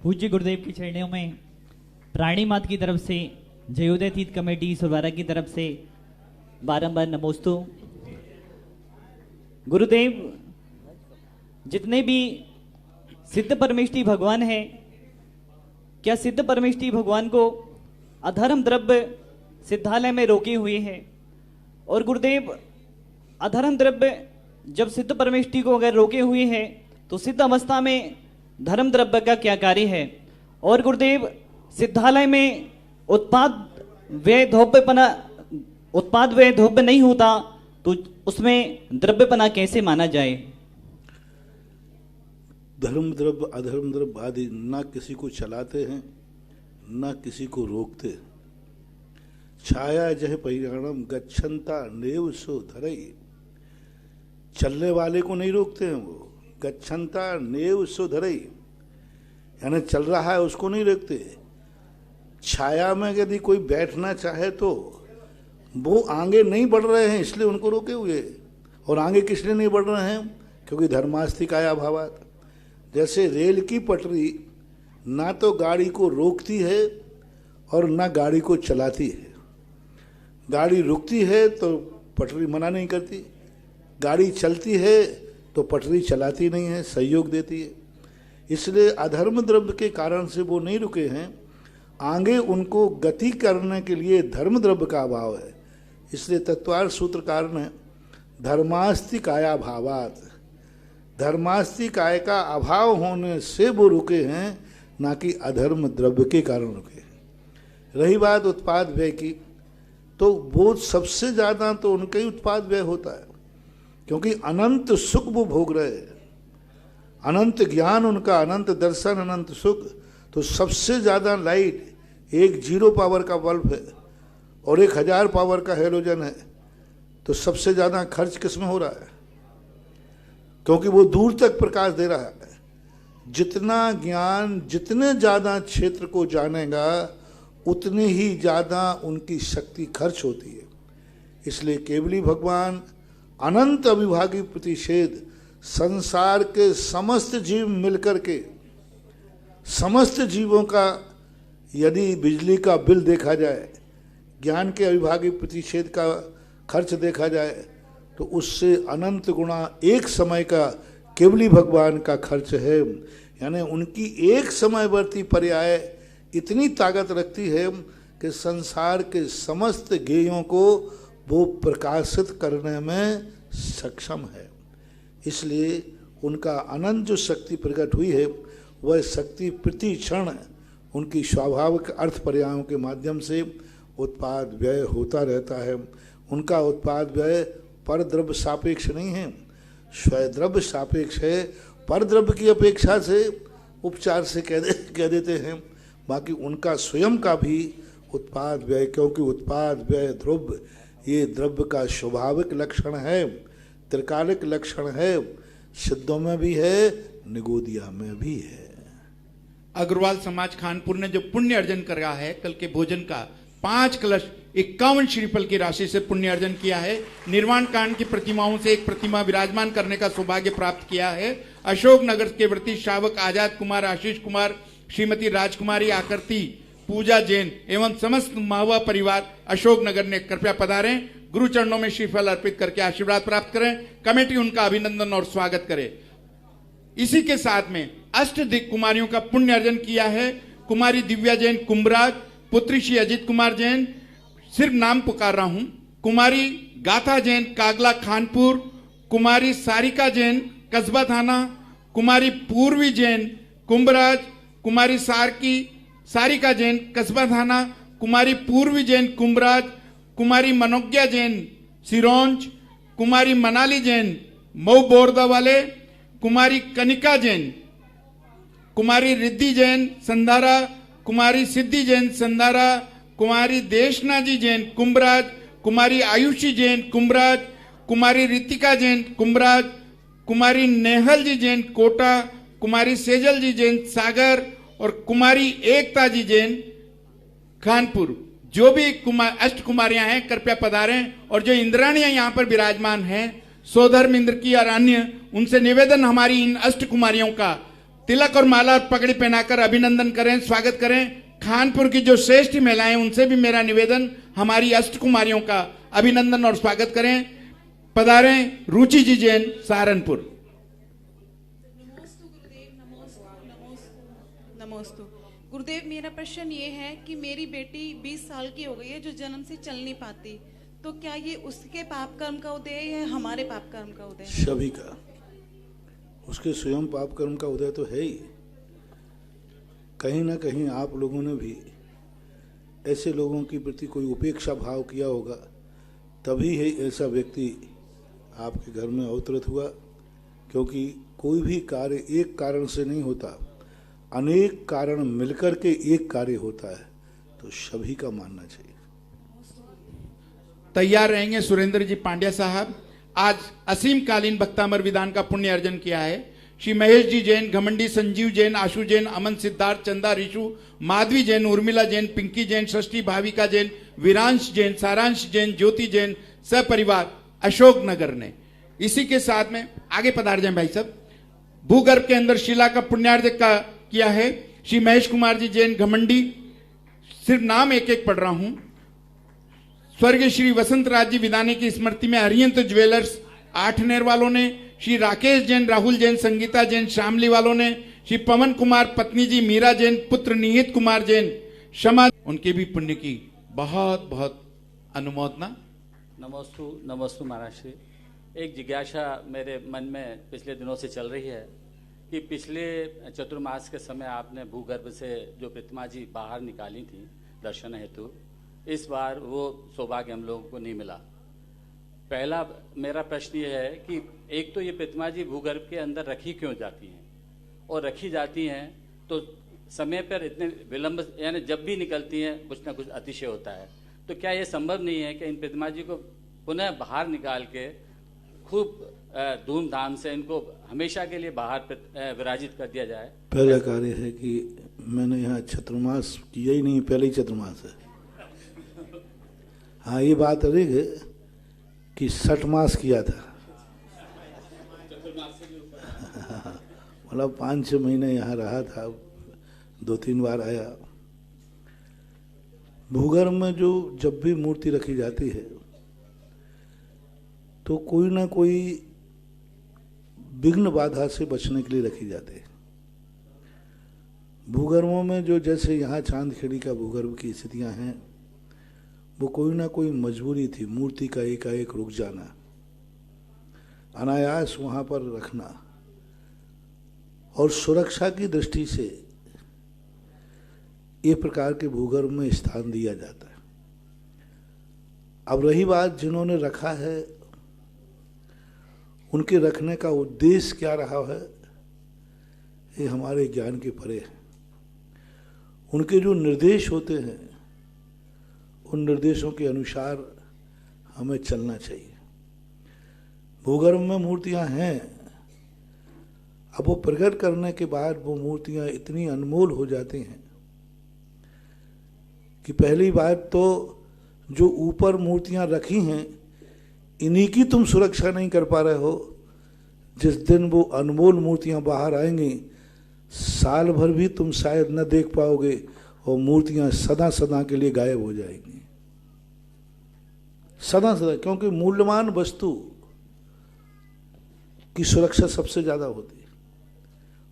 Speaker 6: पूज्य गुरुदेव की चरणों में प्राणी मात की तरफ से, जयोदय तीर्थ कमेटी सुरवारा की तरफ से बारंबार नमोस्तु। गुरुदेव, जितने भी सिद्ध परमेष्ठी भगवान हैं, क्या सिद्ध परमेष्ठी भगवान को अधर्म द्रव्य सिद्धालय में रोके हुए हैं? और गुरुदेव, अधर्म द्रव्य जब सिद्ध परमेष्ठी को अगर रोके हुए हैं तो सिद्ध अवस्था में धर्म द्रव्य का क्या कार्य है? और गुरुदेव, सिद्धालय में उत्पाद व्यय धोप्य नहीं होता तो उसमें द्रव्यपना कैसे माना जाए?
Speaker 2: धर्म द्रव्य अधर्म द्रव्य आदि ना किसी को चलाते हैं ना किसी को रोकते। छाया जह परिणाम गच्छन्ता नेव सो धरई, चलने वाले को नहीं रोकते हैं वो। गच्छन्ता नेव सो धरई, यानी चल रहा है उसको नहीं रोकते। छाया में यदि कोई बैठना चाहे तो वो आगे नहीं बढ़ रहे हैं इसलिए उनको रोके हुए। और आगे किस लिए नहीं बढ़ रहे हैं? क्योंकि धर्मास्तिकाया भावात। जैसे रेल की पटरी ना तो गाड़ी को रोकती है और ना गाड़ी को चलाती है। गाड़ी रुकती है तो पटरी मना नहीं करती, गाड़ी चलती है तो पटरी चलाती नहीं है, सहयोग देती है। इसलिए अधर्म द्रव्य के कारण से वो नहीं रुके हैं। आगे उनको गति करने के लिए धर्म द्रव्य का अभाव है। इसलिए तत्वार्थ सूत्रकार ने धर्मास्तिकाया भावात, धर्मास्तिकाय का अभाव होने से वो रुके हैं, ना कि अधर्म द्रव्य के कारण रुके हैं। रही बात उत्पाद व्यय की, तो वो सबसे ज़्यादा तो उनका ही उत्पाद व्यय होता है, क्योंकि अनंत सुख वो भोग रहे हैं। अनंत ज्ञान उनका, अनंत दर्शन, अनंत सुख। तो सबसे ज़्यादा लाइट एक 0 पावर का बल्ब है और 1000 पावर का हेलोजन है, तो सबसे ज़्यादा खर्च किस में हो रहा है? क्योंकि वो दूर तक प्रकाश दे रहा है। जितना ज्ञान जितने ज़्यादा क्षेत्र को जानेगा उतने ही ज़्यादा उनकी शक्ति खर्च होती है। इसलिए केवली भगवान अनंत अविभागी प्रतिषेध, संसार के समस्त जीव मिलकर के, समस्त जीवों का यदि बिजली का बिल देखा जाए, ज्ञान के अविभागी प्रतिषेध का खर्च देखा जाए, तो उससे अनंत गुणा एक समय का केवली भगवान का खर्च है। यानी उनकी एक समयवर्ती पर्याय इतनी ताकत रखती है कि संसार के समस्त ज्ञेयों को वो प्रकाशित करने में सक्षम है। इसलिए उनका अनंत जो शक्ति प्रकट हुई है, वह शक्ति प्रति क्षण उनकी स्वाभाविक अर्थ पर्यायों के माध्यम से उत्पाद व्यय होता रहता है। उनका उत्पाद व्यय पर द्रव्य सापेक्ष नहीं है, स्वद्रव्य सापेक्ष है। पर द्रव्य की अपेक्षा से उपचार से कह देते हैं। बाकी उनका स्वयं का भी उत्पाद व्यय, क्योंकि उत्पाद व्यय द्रव्य ये द्रव्य का स्वाभाविक लक्षण है, त्रिकालिक लक्षण है, सिद्धों में भी है, निगोदिया में भी है।
Speaker 4: अग्रवाल समाज खानपुर ने जो पुण्य अर्जन करा है, कल के भोजन का 5 कलश 51 श्रीफल की राशि से पुण्य अर्जन किया है। निर्वाण कांड की प्रतिमाओं से एक प्रतिमा विराजमान करने का सौभाग्य प्राप्त किया है। अशोक नगर के व्रती श्रावक आजाद कुमार, आशीष कुमार, श्रीमती राजकुमारी आकृति, पूजा जैन एवं समस्त माहवा परिवार अशोक नगर ने कृपया पधारें, गुरु चरणों में श्रीफल अर्पित करके आशीर्वाद प्राप्त करें। कमेटी उनका अभिनंदन और स्वागत करे। इसी के साथ में अष्ट दिक् कुमारियों का पुण्य अर्जन किया है। कुमारी दिव्या जैन कुंभराज, पुत्री श्री अजित कुमार जैन, सिर्फ नाम पुकार रहा हूं, कुमारी गाथा जैन कागला खानपुर, कुमारी सारिका जैन कस्बा थाना, कुमारी पूर्वी जैन कुंभराज, कुमारी सारिका जैन कस्बा थाना, कुमारी पूर्वी जैन कुंभराज, कुमारी मनोज्ञा जैन सिरोंज, कुमारी मनाली जैन मऊ बोरदा वाले, कुमारी कनिका जैन, कुमारी रिद्धि जैन संधारा, कुमारी सिद्धि जैन संधारा, कुमारी देशनाजी जैन कुंभराज, कुमारी आयुषी जैन कुंभराज, कुमारी रितिका जैन कुंभराज, कुमारी नेहल जी जैन कोटा, कुमारी सेजल जी जैन सागर और कुमारी एकता जी जैन कानपुर। जो भी अष्ट कुमारियां हैं कृपया पधारें, और जो इंद्राणियां यहाँ पर विराजमान हैं सोधर्म इंद्र की और अन्य, उनसे निवेदन हमारी इन अष्ट कुमारियों का तिलक और माला और पगड़ी पहनाकर अभिनंदन करें, स्वागत करें। खानपुर की जो श्रेष्ठ महिलाएं उनसे भी मेरा निवेदन हमारी अष्ट कुमारियों का अभिनंदन और स्वागत करें। पधारें रुचि जी जैन सहारनपुर।
Speaker 7: नमोस्तु गुरुदेव, मेरा प्रश्न ये है कि मेरी बेटी 20 साल की हो गई है जो जन्म से चल नहीं पाती, तो क्या ये उसके पाप कर्म का उदय है या हमारे पाप कर्म का उदय है?
Speaker 2: सभी का, उसके स्वयं पाप कर्म का उदय तो है ही। कहीं ना कहीं आप लोगों ने भी ऐसे लोगों के प्रति कोई उपेक्षा भाव किया होगा, तभी है ऐसा व्यक्ति आपके घर में अवतरित हुआ। क्योंकि कोई भी कार्य एक कारण से नहीं होता, अनेक कारण मिलकर के एक कार्य होता है, तो सभी का मानना चाहिए।
Speaker 4: तैयार रहेंगे सुरेंद्र जी पांड्या साहब। आज असीम कालीन भक्तामर विधान का पुण्य अर्जन किया है श्री महेश जी जैन, घमंडी संजीव जैन, आशु जैन, अमन सिद्धार्थ, चंदा ऋषु, माधवी जैन, उर्मिला जैन, पिंकी जैन, षष्ठी भाविका जैन, वीरांश जैन, सारांश जैन, ज्योति जैन, सपरिवार अशोक नगर ने। इसी के साथ में आगे पधार जाए भाई साहब। भूगर्भ के अंदर शिला का पुण्यार्जन का किया है श्री महेश कुमार जी जैन, घमंडी, सिर्फ नाम एक एक पढ़ रहा हूं। स्वर्गीय श्री वसंत राज जी विदाने की स्मृति में हरियंत ज्वेलर्स आठनेर वालों ने, श्री राकेश जैन, राहुल जैन, संगीता जैन शामली वालों ने, श्री पवन कुमार पत्नी जी मीरा जैन, पुत्र निहित कुमार जैन क्षमा, उनके भी पुण्य की बहुत बहुत अनुमोदना।
Speaker 8: नमोस्तु नमोस्तु महाराज श्री। एक जिज्ञासा मेरे मन में पिछले दिनों से चल रही है कि पिछले चतुर्मास के समय आपने भूगर्भ से जो प्रतिमा जी बाहर निकाली थी दर्शन हेतु, इस बार वो सौभाग्य हम लोगों को नहीं मिला। पहला मेरा प्रश्न ये है कि एक तो ये प्रतिमा जी भूगर्भ के अंदर रखी क्यों जाती हैं, और रखी जाती हैं तो समय पर इतने विलंब, यानी जब भी निकलती हैं कुछ ना कुछ अतिशय होता है, तो क्या ये संभव नहीं है कि इन प्रतिमा जी को पुनः बाहर निकाल के खूब धूमधाम से इनको हमेशा के लिए बाहर विराजित कर दिया जाए?
Speaker 2: पहला कार्य है कि मैंने यहाँ चतुर्मास किया ही नहीं, पहले ही चतुर्मास है। हाँ, ये बात अलग है कि 60 मास किया था, मतलब 5-6 महीने यहाँ रहा था, 2-3 बार आया। भूगर्भ में जो जब भी मूर्ति रखी जाती है तो कोई ना कोई विघ्न बाधा से बचने के लिए रखी जाती है। भूगर्भों में जो जैसे यहाँ चांदखेड़ी का भूगर्भ की स्थितियाँ हैं, वो कोई ना कोई मजबूरी थी, मूर्ति का एकाएक रुक जाना, अनायास वहाँ पर रखना, और सुरक्षा की दृष्टि से ये प्रकार के भूगर्भ में स्थान दिया जाता है। अब रही बात जिन्होंने रखा है, उनके रखने का उद्देश्य क्या रहा है, ये हमारे ज्ञान के परे है। उनके जो निर्देश होते हैं, उन निर्देशों के अनुसार हमें चलना चाहिए। भूगर्भ में मूर्तियां हैं, अब वो प्रकट करने के बाद वो मूर्तियां इतनी अनमोल हो जाती हैं कि पहली बात तो जो ऊपर मूर्तियां रखी हैं, इन्हीं की तुम सुरक्षा नहीं कर पा रहे हो। जिस दिन वो अनमोल मूर्तियां बाहर आएंगी, साल भर भी तुम शायद न देख पाओगे, और मूर्तियां सदा सदा के लिए गायब हो जाएंगी, सदा सदा। क्योंकि मूल्यवान वस्तु की सुरक्षा सबसे ज्यादा होती है।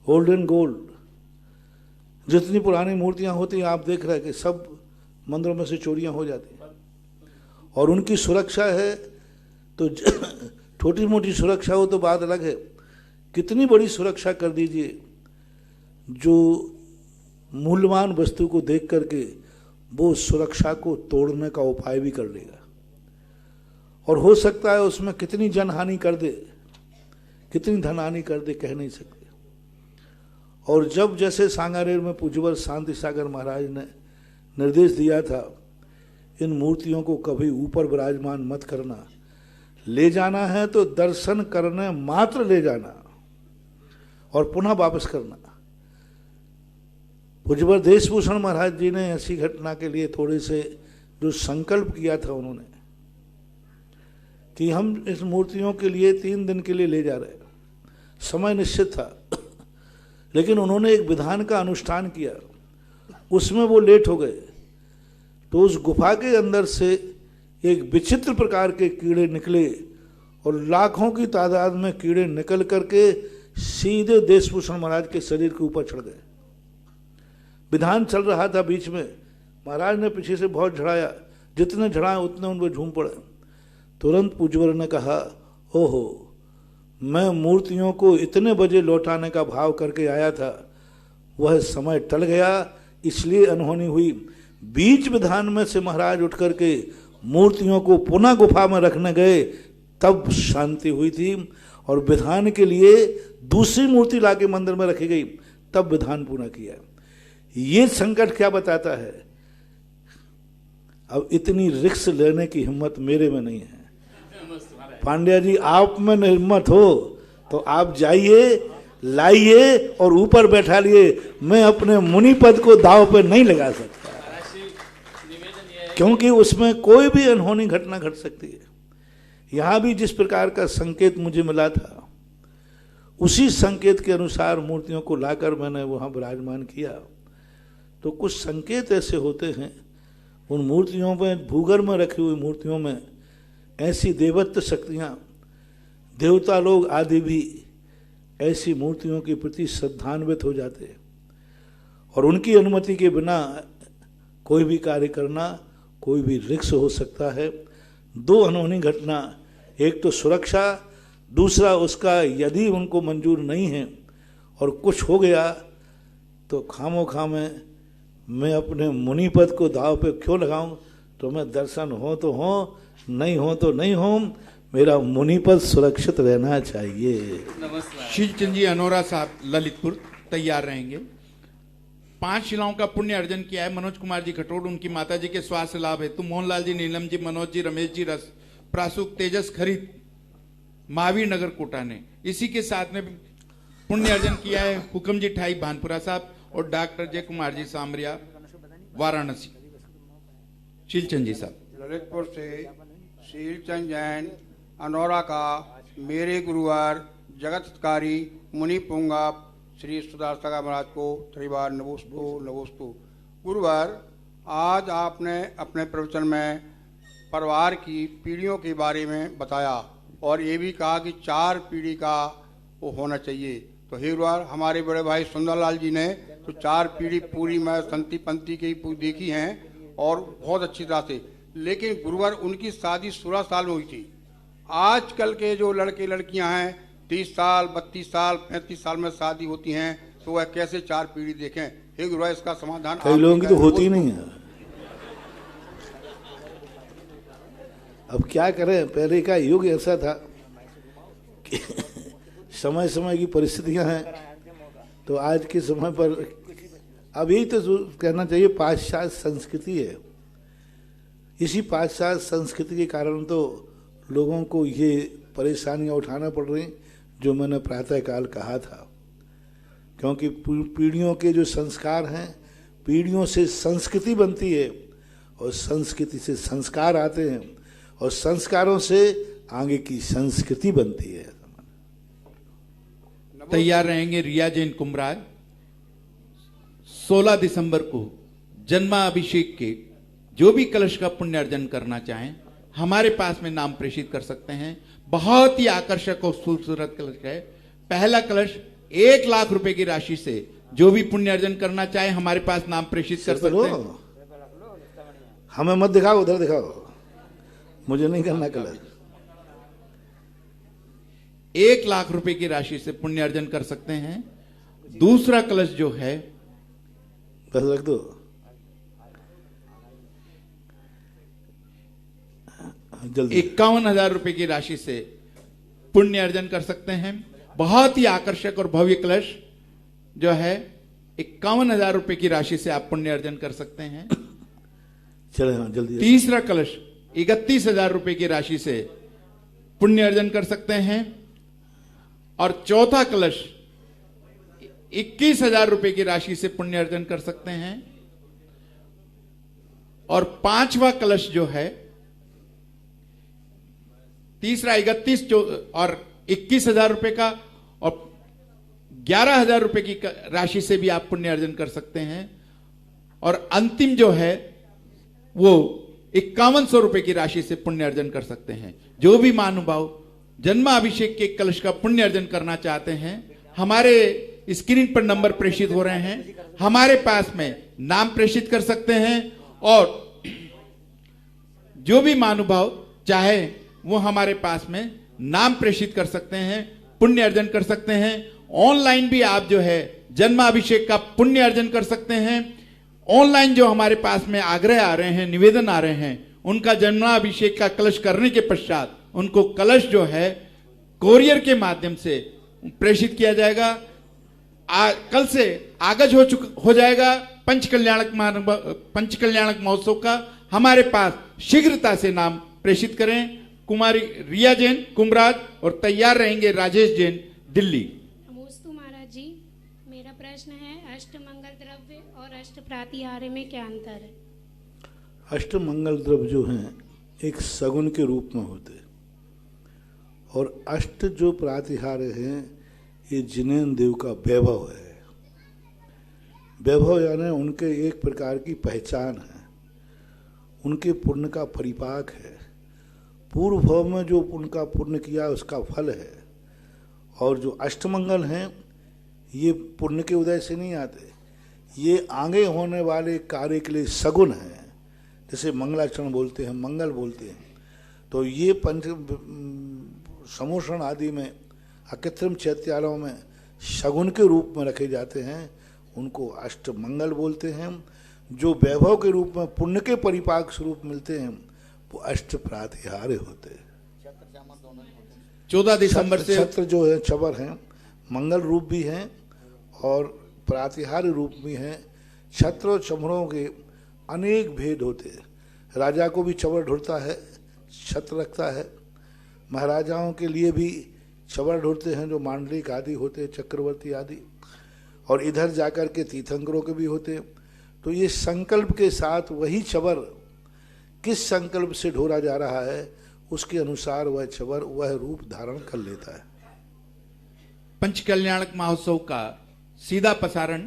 Speaker 2: गोल्डन गोल्ड जितनी पुरानी मूर्तियां होती हैं, आप देख रहे हैं कि सब मंदिरों में से चोरियां हो जाती हैं, और उनकी सुरक्षा है तो छोटी मोटी सुरक्षा हो तो बात अलग है, कितनी बड़ी सुरक्षा कर दीजिए, जो मूल्यवान वस्तु को देख करके वो सुरक्षा को तोड़ने का उपाय भी कर लेगा, और हो सकता है उसमें कितनी जनहानि कर दे, कितनी धनहानि कर दे, कह नहीं सकते। और जब जैसे सांगानेर में पूज्यवर शांति सागर महाराज ने निर्देश दिया था, इन मूर्तियों को कभी ऊपर विराजमान मत करना, ले जाना है तो दर्शन करने मात्र ले जाना और पुनः वापस करना। पूज्यवर देशभूषण महाराज जी ने ऐसी घटना के लिए थोड़े से जो संकल्प किया था उन्होंने कि हम इस मूर्तियों के लिए 3 दिन के लिए ले जा रहे हैं, समय निश्चित था, लेकिन उन्होंने एक विधान का अनुष्ठान किया, उसमें वो लेट हो गए, तो उस गुफा के अंदर से एक विचित्र प्रकार के कीड़े निकले और लाखों की तादाद में कीड़े निकल करके सीधे देशभूषण महाराज के शरीर के ऊपर चढ़ गए। विधान चल रहा था, बीच में महाराज ने पीछे से बहुत झड़ाया, जितने झड़ाए उतने उन पर झूम पड़े। तुरंत पूज्यवर ने कहा, ओहो, मैं मूर्तियों को इतने बजे लौटाने का भाव करके आया था, वह समय टल गया, इसलिए अनहोनी हुई। बीच विधान में से महाराज उठ करके मूर्तियों को पुनः गुफा में रखने गए, तब शांति हुई थी, और विधान के लिए दूसरी मूर्ति लाके मंदिर में रखी गई, तब विधान पूर्ण किया। ये संकट क्या बताता है? अब इतनी रिस्क लेने की हिम्मत मेरे में नहीं है। पांड्या जी, आप में हिम्मत हो तो आप जाइए, लाइए और ऊपर बैठा लिए। मैं अपने मुनि पद को दांव पे नहीं लगा सकता, क्योंकि उसमें कोई भी अनहोनी घटना घट सकती है। यहां भी जिस प्रकार का संकेत मुझे मिला था, उसी संकेत के अनुसार मूर्तियों को लाकर मैंने वहां विराजमान किया। तो कुछ संकेत ऐसे होते हैं उन मूर्तियों में, भूगर्भ में रखी हुई मूर्तियों में ऐसी देवत्व शक्तियां, देवता लोग आदि भी ऐसी मूर्तियों के प्रति श्रद्धान्वित हो जाते हैं, और उनकी अनुमति के बिना कोई भी कार्य करना, कोई भी रिस्क हो सकता है। 2 अनहोनी घटना, एक तो सुरक्षा, दूसरा उसका यदि उनको मंजूर नहीं है और कुछ हो गया तो खामोखा में मैं अपने मुनि पद को दाव पे क्यों लगाऊं? तो मैं दर्शन हो तो हो, नहीं हो तो नहीं हो, मेरा मुनि पद सुरक्षित रहना चाहिए।
Speaker 4: शीलचंद जी अनोरा साहब ललितपुर तैयार रहेंगे। 5 शिलाओं का पुण्य अर्जन किया है मनोज कुमार जी खटोड़, उनकी माता जी के स्वास्थ्य लाभ हेतु मोहनलाल जी, नीलम जी, मनोज जी, रमेश जी, रस प्रासुक, तेजस खरीद, महावीर नगर कोटा ने। इसी के साथ में पुण्य अर्जन किया है हुक्म जी ठाई भानपुरा साहब और डॉक्टर जय कुमार जी सामरिया वाराणसी। शीलचंद जी साहब
Speaker 9: ललितपुर से शीलचंद जैन अनौरा का मेरे गुरुवार जगतकारी मुनि पुंगा श्री सुदासागर महाराज को त्रिवार नमोस्तु। गुरुवार, आज आपने अपने प्रवचन में परिवार की पीढ़ियों के बारे में बताया और ये भी कहा कि 4 पीढ़ी का वो होना चाहिए। तो हे गुरुवार, हमारे बड़े भाई सुंदरलाल जी ने तो 4 पीढ़ी पूरी मैं संति पंथी की देखी हैं और बहुत अच्छी तरह से, लेकिन गुरुवार उनकी शादी 16 साल में हुई थी। आजकल के जो लड़के लड़कियां हैं 30 साल 32 साल 35 साल में शादी होती हैं, तो वह कैसे 4 पीढ़ी देखें? हे गुरुवार, इसका समाधान
Speaker 2: कई लोगों की तो होती नहीं है। अब क्या करें, पहले का युग ऐसा था कि समय समय की परिस्थितियां हैं, तो आज के समय पर अब यही तो कहना चाहिए पाश्चात्य संस्कृति है। इसी पाश्चात्य संस्कृति के कारण तो लोगों को ये परेशानियां उठाना पड़ रही जो मैंने प्रातःकाल कहा था, क्योंकि पीढ़ियों के जो संस्कार हैं, पीढ़ियों से संस्कृति बनती है और संस्कृति से संस्कार आते हैं और संस्कारों से आगे की संस्कृति बनती है।
Speaker 4: तैयार रहेंगे रिया जैन कुमराज। 16 दिसंबर को जन्माभिषेक के जो भी कलश का पुण्य अर्जन करना चाहें हमारे पास में नाम प्रेषित कर सकते हैं। बहुत ही आकर्षक और खूबसूरत कलश है। पहला कलश 1 लाख रुपए की राशि से जो भी पुण्य अर्जन करना चाहे हमारे पास नाम प्रेषित कर सकते हैं।
Speaker 2: हमें मत दिखाओ, उधर दिखाओ, मुझे नहीं करना कलश।
Speaker 4: 1 लाख रुपए की राशि से पुण्य अर्जन कर सकते हैं। दूसरा कलश जो है
Speaker 2: बस रख दो। जल्दी।
Speaker 4: 51,000 रुपए की राशि से पुण्य अर्जन कर सकते हैं। बहुत ही आकर्षक और भव्य कलश जो है 51,000 रुपए की राशि से आप पुण्य अर्जन कर सकते हैं।
Speaker 2: चले हाँ जल्दी।
Speaker 4: तीसरा कलश 31,000 रुपए की राशि से पुण्य अर्जन कर सकते हैं। और चौथा कलश 21,000 रुपए की राशि से पुण्य अर्जन कर सकते हैं। और पांचवा कलश जो है, तीसरा 31 और 21,000 रुपए का और 11,000 रुपए की राशि से भी आप पुण्य अर्जन कर सकते हैं। और अंतिम जो है वो 5100 रुपए की राशि से पुण्य अर्जन कर सकते हैं। जो भी महानुभाव जन्माभिषेक के कलश का पुण्य अर्जन करना चाहते हैं, हमारे स्क्रीन पर नंबर प्रेषित हो रहे हैं, हमारे पास में नाम प्रेषित कर सकते हैं। और जो भी महानुभाव चाहे वो हमारे पास में नाम प्रेषित कर सकते हैं, पुण्य अर्जन कर सकते हैं। ऑनलाइन भी आप जो है जन्माभिषेक का पुण्य अर्जन कर सकते हैं। ऑनलाइन जो हमारे पास में आग्रह आ रहे हैं, निवेदन आ रहे हैं, उनका जन्माभिषेक का कलश करने के पश्चात उनको कलश जो है कोरियर के माध्यम से प्रेषित किया जाएगा। कल से आगज हो जाएगा पंचकल्याणक महोत्सव का। हमारे पास शीघ्रता से नाम प्रेषित करें। कुमारी रिया जैन कुमराज और तैयार रहेंगे राजेश जैन दिल्ली।
Speaker 10: नमोस्तु महाराज जी, मेरा प्रश्न है अष्टमंगल द्रव्य और अष्ट प्रातिहार्य में क्या अंतर है?
Speaker 2: अष्टमंगल द्रव्य जो हैं एक सगुन के रूप में होते हैं और अष्ट जो प्रातिहार्य हैं ये जिनेन्द्र देव का वैभव है। वैभव यानी उनके एक प्रकार की पहचान है, उनके पुण्य का परिपाक है। पूर्व भाव में जो उनका पुण्य किया उसका फल है। और जो अष्टमंगल हैं ये पुण्य के उदय से नहीं आते, ये आगे होने वाले कार्य के लिए सगुन है। जैसे मंगलाचरण बोलते हैं, मंगल बोलते हैं, तो ये पंच समूषण आदि में अकृत्रिम चैत्यालयों में शगुन के रूप में रखे जाते हैं, उनको अष्टमंगल बोलते हैं। जो वैभव के रूप में पुण्य के परिपाक स्वरूप मिलते हैं वो अष्ट प्रातिहार्य होते हैं।
Speaker 4: 14 दिसंबर से
Speaker 2: छत्र जो है चवर हैं, मंगल रूप भी हैं और प्रातिहार्य रूप भी हैं। छत्र और चमरों के अनेक भेद होते हैं। राजा को भी चवर ढूंढता है, छत्र रखता है। महाराजाओं के लिए भी चवर ढूंढते हैं जो मांडलिक आदि होते हैं, चक्रवर्ती आदि। और इधर जाकर के तीर्थंकरों के भी होते हैं। तो ये संकल्प के साथ वही चवर किस संकल्प से ढोरा जा रहा है उसके अनुसार वह चवर वह रूप धारण कर लेता है।
Speaker 4: पंचकल्याणक महोत्सव का सीधा प्रसारण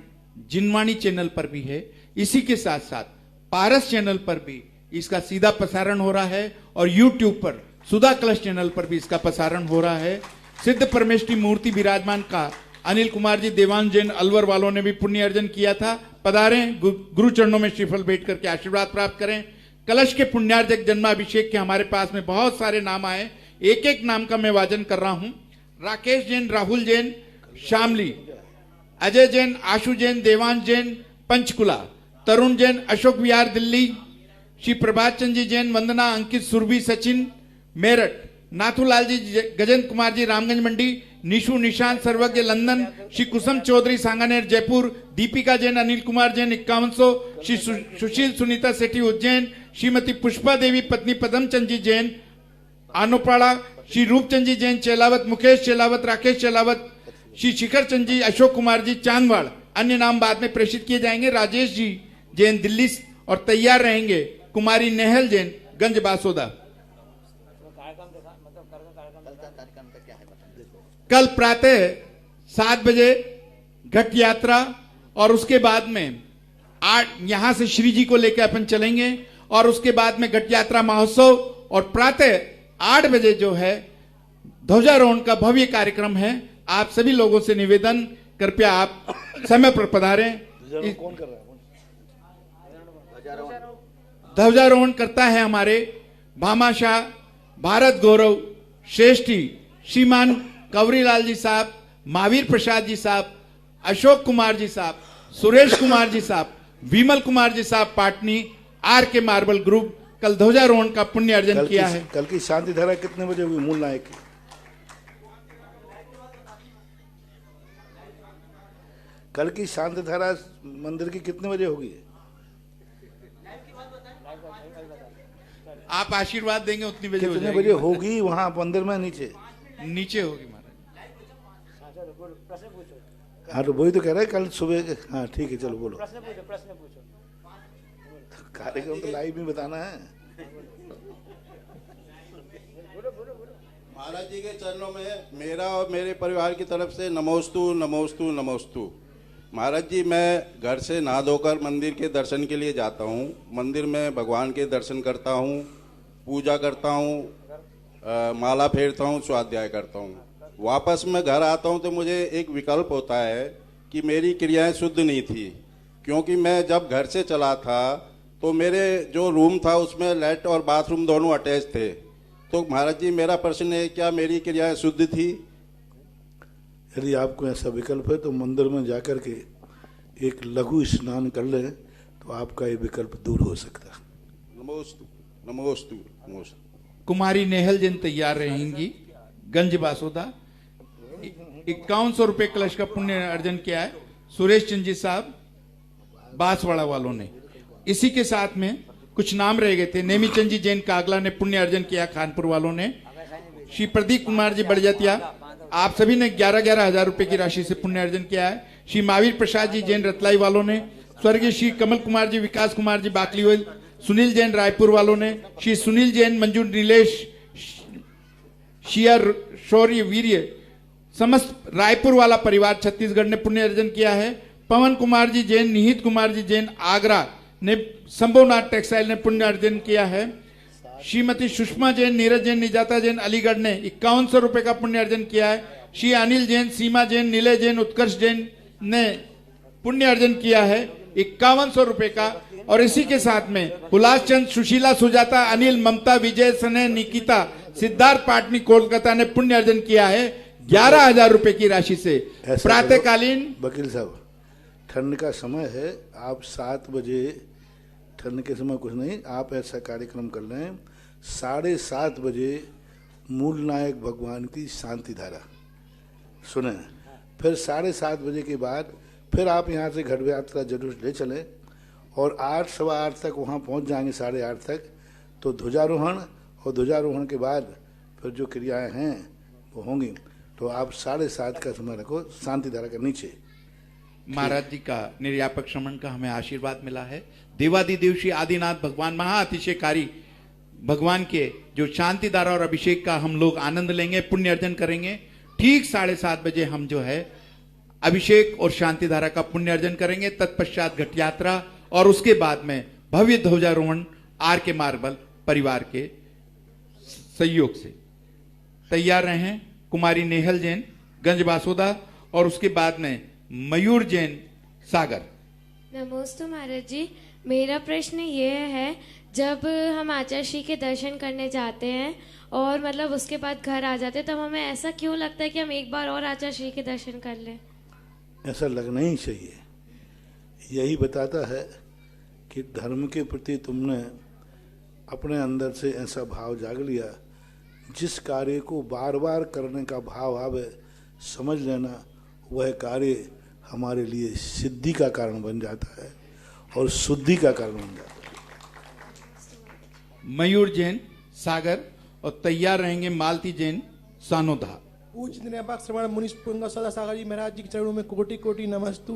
Speaker 4: जिनवाणी चैनल पर भी है। इसी के साथ साथ पारस चैनल पर भी इसका सीधा प्रसारण हो रहा है और YouTube पर सुधा कलश चैनल पर भी इसका प्रसारण हो रहा है। सिद्ध परमेष्ठी मूर्ति विराजमान का अनिल कुमार जी देवान जैन अलवर वालों ने भी पुण्य अर्जन किया था। पधारें, गुरु चरणों में श्रीफल भेंट करके आशीर्वाद प्राप्त करें। कलश के पुण्यार्जक जन्माभिषेक के हमारे पास में बहुत सारे नाम आए, एक एक नाम का मैं वाचन कर रहा हूं। राकेश जैन, राहुल जैन शामली, अजय जैन, आशु जैन, देवांश जैन पंचकुला, तरुण जैन अशोक विहार दिल्ली, श्री प्रभात चंद जी जैन वंदना, अंकित सुरभि सचिन मेरठ, नाथूलाल जी गजेंद्र कुमार जी रामगंज मंडी, निशु निशांत सर्वज्ञ लंदन, श्री कुसुम चौधरी सांगानेर जयपुर, दीपिका जैन अनिल कुमार जैन 5100, श्री सुशील सुनीता सेठी उज्जैन, श्रीमती पुष्पा देवी पत्नी पदम चंद जी जैन आनोपाड़ा, श्री रूपचंद जी जैन चेलावत, मुकेश चेलावत, राकेश चेलावत, श्री शिखर चंद जी, अशोक कुमार जी चांदवाड़। अन्य नाम बाद में प्रेषित किए जाएंगे। राजेश जी जैन दिल्ली और तैयार रहेंगे कुमारी नेहल जैन गंज बासोदा। कल प्रातः 7 बजे घट यात्रा और उसके बाद में 8 यहां से श्री जी को लेकर अपन चलेंगे और उसके बाद में घट यात्रा महोत्सव और प्रातः 8 बजे जो है ध्वजारोहण का भव्य कार्यक्रम है। आप सभी लोगों से निवेदन, कृपया आप समय पर पधारें।
Speaker 2: कौन कर रहा है?
Speaker 4: ध्वजारोहण करता है हमारे भामाशाह भारत गौरव श्रेष्ठी श्रीमान कंवरीलाल जी साहब, महावीर प्रसाद जी साहब, अशोक कुमार जी साहब, सुरेश कुमार जी साहब, विमल कुमार जी साहब पाटनी आर के मार्बल ग्रुप कल ध्वजारोहण का पुण्य अर्जन किया है।
Speaker 2: कल की शांति धारा कितने बजे हुई मूल नायक की? कल की शांति धारा मंदिर की कितने बजे होगी?
Speaker 4: आप आशीर्वाद देंगे उतनी बजे
Speaker 2: कितने बजे होगी वहां मंदिर में? नीचे
Speaker 4: होगी महाराज।
Speaker 2: हाँ तो वही तो कह रहा है कल सुबह। हाँ ठीक है, चलो बोलो। प्रश्न पूछो। कार्यक्रम तो लाइव में बताना है।
Speaker 11: महाराज जी के चरणों में मेरा और मेरे परिवार की तरफ से नमोस्तु नमोस्तु नमोस्तु। महाराज जी, मैं घर से नहा धोकर मंदिर के दर्शन के लिए जाता हूँ। मंदिर में भगवान के दर्शन करता हूँ, पूजा करता हूँ, माला फेरता हूँ, स्वाध्याय करता हूँ। वापस मैं घर आता हूँ तो मुझे एक विकल्प होता है कि मेरी क्रियाएं शुद्ध नहीं थी, क्योंकि मैं जब घर से चला था तो मेरे जो रूम था उसमें लेट और बाथरूम दोनों अटैच थे। तो महाराज जी, मेरा प्रश्न है, क्या मेरी क्रियाएं शुद्ध थी?
Speaker 2: यदि आपको ऐसा विकल्प है तो मंदिर में जाकर के एक लघु स्नान कर लें तो आपका ये विकल्प दूर हो सकता है।
Speaker 11: नमोस्तु नमोस्तु नमोस्तु।
Speaker 4: कुमारी नेहल जैन तैयार रहेंगी, गंज बासोदा। 5100 रुपए कलश का पुण्य अर्जन किया है सुरेश चंद जी साहब बांसवाड़ा वालों ने। इसी के साथ में कुछ नाम रह गए थे। नेमी चंद जी जैन कागला ने पुण्य अर्जन किया खानपुर वालों ने। श्री प्रदीप कुमार जी बड़जतिया, आप सभी ने 11-11 हजार रुपए की राशि से पुण्य अर्जन किया है। श्री महावीर प्रसाद जी जैन रतलाई वालों ने। स्वर्गीय श्री कमल कुमार जी विकास कुमार जी बाकलीवल, सुनील जैन रायपुर वालों ने। श्री सुनील जैन मंजू नीलेश शियर शौर्य वीर्य समस्त रायपुर वाला परिवार छत्तीसगढ़ ने पुण्य अर्जन किया है। पवन कुमार जी जैन, निहित कुमार जी जैन आगरा ने संभवनाथ टेक्सटाइल ने पुण्य अर्जन किया है। श्रीमती सुषमा जैन, नीरज जैन, निजाता जैन अलीगढ़ ने 5100 रुपए का पुण्य अर्जन किया है। श्री अनिल जैन, सीमा जैन, नीलय जैन, उत्कर्ष जैन ने पुण्य अर्जन किया है 5100 रुपए का। और इसी के साथ में हुलास चंद, सुशीला, सुजाता, अनिल, ममता, विजय, सने, निकिता, सिद्धार्थ पाटनी कोलकाता ने पुण्य अर्जन किया है 11,000 रुपए की राशि से। प्रातःकालीन
Speaker 2: वकील साहब, ठंड का समय है, आप 7 बजे, ठंड के समय कुछ नहीं, आप ऐसा कार्यक्रम कर रहे हैं 7:30 बजे मूल नायक भगवान की शांति धारा सुने। फिर 7:30 बजे के बाद फिर आप यहाँ से घट यात्रा जरूर ले चलें और 8, सवा 8 तक वहाँ पहुँच जाएंगे, 8:30 तक तो ध्वजारोहण, और ध्वजारोहण के बाद फिर जो क्रियाएं हैं वो होंगी। तो आप 7:30 का समय रखो शांति धारा के नीचे।
Speaker 4: महाराज जी का निर्यापक श्रमण का हमें आशीर्वाद मिला है। देवादिदेव श्री आदिनाथ भगवान महाअतिशयकारी भगवान के जो शांति धारा और अभिषेक का हम लोग आनंद लेंगे, पुण्य अर्जन करेंगे। ठीक 7:30 बजे हम जो है अभिषेक और शांति धारा का पुण्य अर्जन करेंगे। तत्पश्चात घट यात्रा और उसके बाद में भव्य ध्वजारोहण आर के मार्बल परिवार के सहयोग से। तैयार रहें कुमारी नेहल जैन गंज बासोदा और उसके बाद में मयूर जैन सागर।
Speaker 12: नमस्ते महाराज जी, मेरा प्रश्न ये है, जब हम आचार्य श्री के दर्शन करने जाते हैं और मतलब उसके बाद घर आ जाते हैं, तब हमें ऐसा क्यों लगता है कि हम एक बार और आचार्य श्री के दर्शन कर लें?
Speaker 2: ऐसा लगना ही चाहिए। यही बताता है कि धर्म के प्रति तुमने अपने अंदर से ऐसा भाव जाग लिया, जिस कार्य को बार बार करने का भाव आवे, समझ लेना वह कार्य हमारे लिए सिद्धि का कारण बन जाता है और शुद्धि का कारण बन जाता है।
Speaker 4: मयूर जैन सागर और तैयार रहेंगे मालती जैन सानोधा।
Speaker 13: पूज्य निर्यापक श्रवण मुनि पुंग सदा सागर जी महाराज जी के चरणों में कोटि कोटि नमस्तु।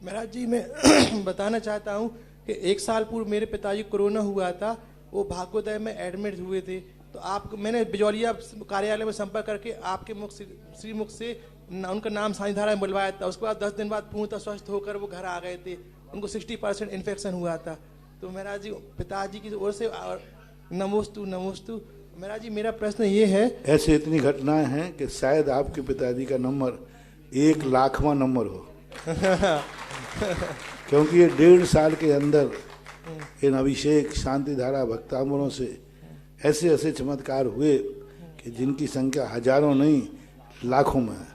Speaker 13: महाराज जी, मैं बताना चाहता हूँ कि 1 साल पूर्व मेरे पिताजी कोरोना हुआ था, वो भाग्योदय में एडमिट हुए थे। तो मैंने बिजौलिया कार्यालय में संपर्क करके आपके श्रीमुख से उनका नाम शांति धारा में बुलवाया था। उसके बाद 10 दिन बाद पूर्णतः स्वस्थ होकर वो घर आ गए थे। उनको 60% इन्फेक्शन हुआ था। तो महाराज जी, पिताजी की ओर से नमोस्तु नमोस्तु। महाराज जी, मेरा प्रश्न ये है,
Speaker 2: ऐसे इतनी घटनाएं हैं कि शायद आपके पिताजी का नंबर 1 लाखवां नंबर हो क्योंकि ये 1.5 साल के अंदर इन अभिषेक शांति धारा भक्तामरों से ऐसे ऐसे चमत्कार हुए कि जिनकी संख्या हजारों नहीं लाखों में है।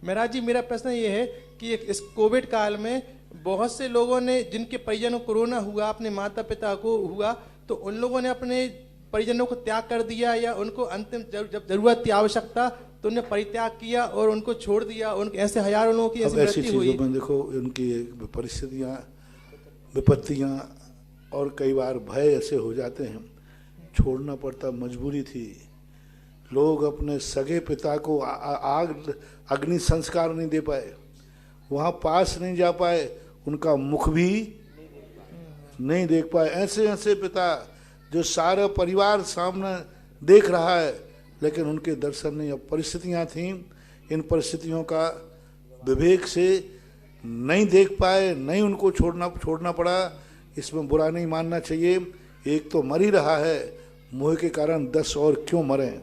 Speaker 13: महाराज जी, मेरा प्रश्न ये है कि इस कोविड काल में बहुत से लोगों ने जिनके परिजनों को कोरोना हुआ, अपने माता पिता को हुआ, तो उन लोगों ने अपने परिजनों को त्याग कर दिया या उनको अंतिम जब जरूरत थी, आवश्यकता, तो उन्हें परित्याग किया और उनको छोड़ दिया। उनके ऐसे हजारों लोगों की ऐसी मृत्यु हुई।
Speaker 2: में देखो उनकी परिस्थितियाँ, विपत्तियाँ और कई बार भय ऐसे हो जाते हैं, छोड़ना पड़ता, मजबूरी थी। लोग अपने सगे पिता को अग्नि संस्कार नहीं दे पाए, वहाँ पास नहीं जा पाए, उनका मुख भी नहीं देख पाए। ऐसे ऐसे पिता जो सारा परिवार सामने देख रहा है लेकिन उनके दर्शन नहीं। अब परिस्थितियाँ थीं, इन परिस्थितियों का विवेक से नहीं देख पाए, नहीं उनको छोड़ना पड़ा। इसमें बुरा नहीं मानना चाहिए। एक तो मर ही रहा है, मोह के कारण 10 और क्यों मरें।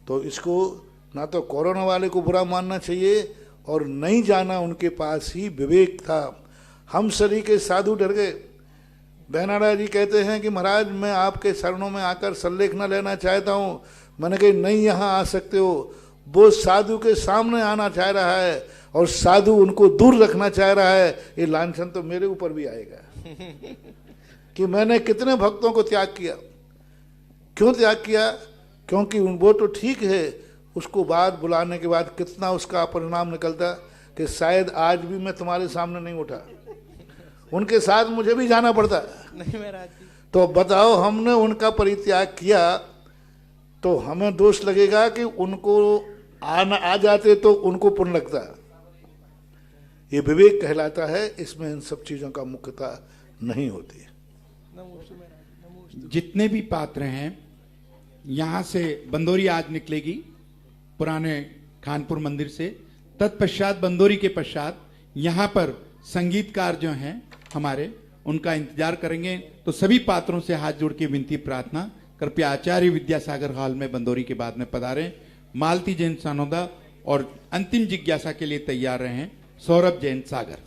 Speaker 2: तो इसको ना तो कोरोना वाले को बुरा मानना चाहिए और नहीं जाना उनके पास ही विवेक था। हम सरी के साधु डर गए। बहनाड़ा जी कहते हैं कि महाराज मैं आपके शरणों में आकर सल्लेख न लेना चाहता हूँ। मैंने कहा नहीं, यहाँ आ सकते हो। वो साधु के सामने आना चाह रहा है और साधु उनको दूर रखना चाह रहा है। ये लांछन तो मेरे ऊपर भी आएगा कि मैंने कितने भक्तों को त्याग किया। क्यों त्याग किया? क्योंकि वो तो ठीक है, उसको बाद बुलाने के बाद कितना उसका परिणाम निकलता कि शायद आज भी मैं तुम्हारे सामने नहीं उठा, उनके साथ मुझे भी जाना पड़ता।
Speaker 13: नहीं महाराज जी।
Speaker 2: तो बताओ, हमने उनका परित्याग किया तो हमें दोष लगेगा कि उनको आ जाते तो उनको पुण्य लगता। ये विवेक कहलाता है। इसमें इन सब चीजों का मुख्यता नहीं होती।
Speaker 4: जितने भी पात्र हैं, यहाँ से बंदोरी आज निकलेगी पुराने खानपुर मंदिर से। तत्पश्चात बंदोरी के पश्चात यहाँ पर संगीतकार जो हैं हमारे, उनका इंतजार करेंगे। तो सभी पात्रों से हाथ जोड़ के विनती प्रार्थना, कृपया आचार्य विद्यासागर हॉल में बंदोरी के बाद में पधारें। मालती जैन सानोदा और अंतिम जिज्ञासा के लिए तैयार रहे सौरभ जैन सागर।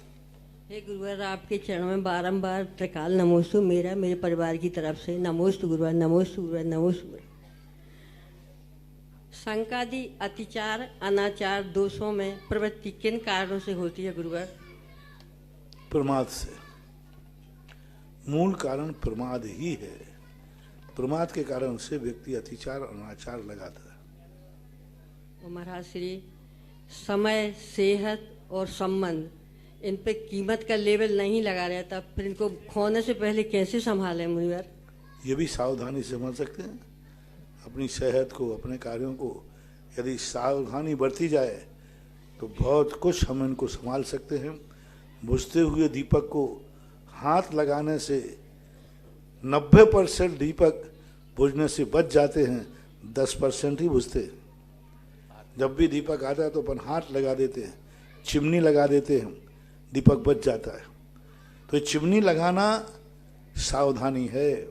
Speaker 14: हे गुरुवर, आपके चरणों में बारंबार त्रिकाल नमोस्तु मेरा मेरे परिवार की तरफ से नमोस्तु गुरुवर, नमोस्तु गुरुवर, नमोस्तु गुरुवर। संकादि अतिचार अनाचार दोषों में प्रवृत्ति किन कारणों से होती है गुरुवर?
Speaker 2: प्रमाद से। मूल कारण प्रमाद ही है। प्रमाद के कारण से व्यक्ति अतिचार अनाचार लगाता है।
Speaker 14: महाराज श्री समय, सेहत और संबंध, इन पे कीमत का लेवल नहीं लगा रहता, फिर इनको खोने से पहले कैसे संभालें मुनिवर?
Speaker 2: ये भी सावधानी से समझ सकते हैं। अपनी सेहत को, अपने कार्यों को यदि सावधानी बरती जाए तो बहुत कुछ हम इनको संभाल सकते हैं। बुझते हुए दीपक को हाथ लगाने से 90% दीपक बुझने से बच जाते हैं, 10% ही बुझते। जब भी दीपक आता है तो अपन हाथ लगा देते हैं, चिमनी लगा देते हैं, दीपक बच जाता है। तो चिमनी लगाना सावधानी है।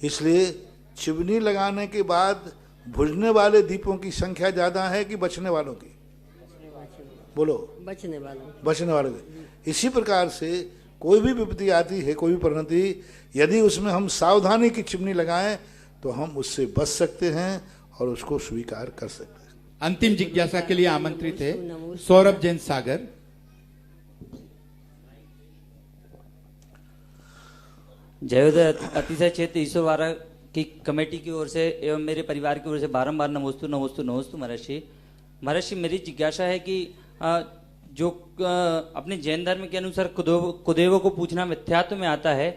Speaker 2: इसलिए चिमनी लगाने के बाद बुझने वाले दीपों की संख्या ज्यादा है कि बचने वालों की? बोलो।
Speaker 14: बचने
Speaker 2: वालों की। इसी प्रकार से कोई भी विपत्ति आती है, कोई भी परिणति, यदि उसमें हम सावधानी की चिमनी लगाएं तो हम उससे बच सकते हैं और उसको स्वीकार कर सकते हैं।
Speaker 4: अंतिम जिज्ञासा के लिए आमंत्रित है सौरभ जैन सागर।
Speaker 15: जयोदय अतिशय क्षेत्र ईश्वरवाड़ा की कमेटी की ओर से एवं मेरे परिवार की ओर से बारंबार नमोस्तु नमोस्तु नमोस्तु महर्षि। महर्षि, मेरी जिज्ञासा है कि जो अपने जैन धर्म के अनुसार कुदेवों को पूछना मिथ्यात्व में आता है,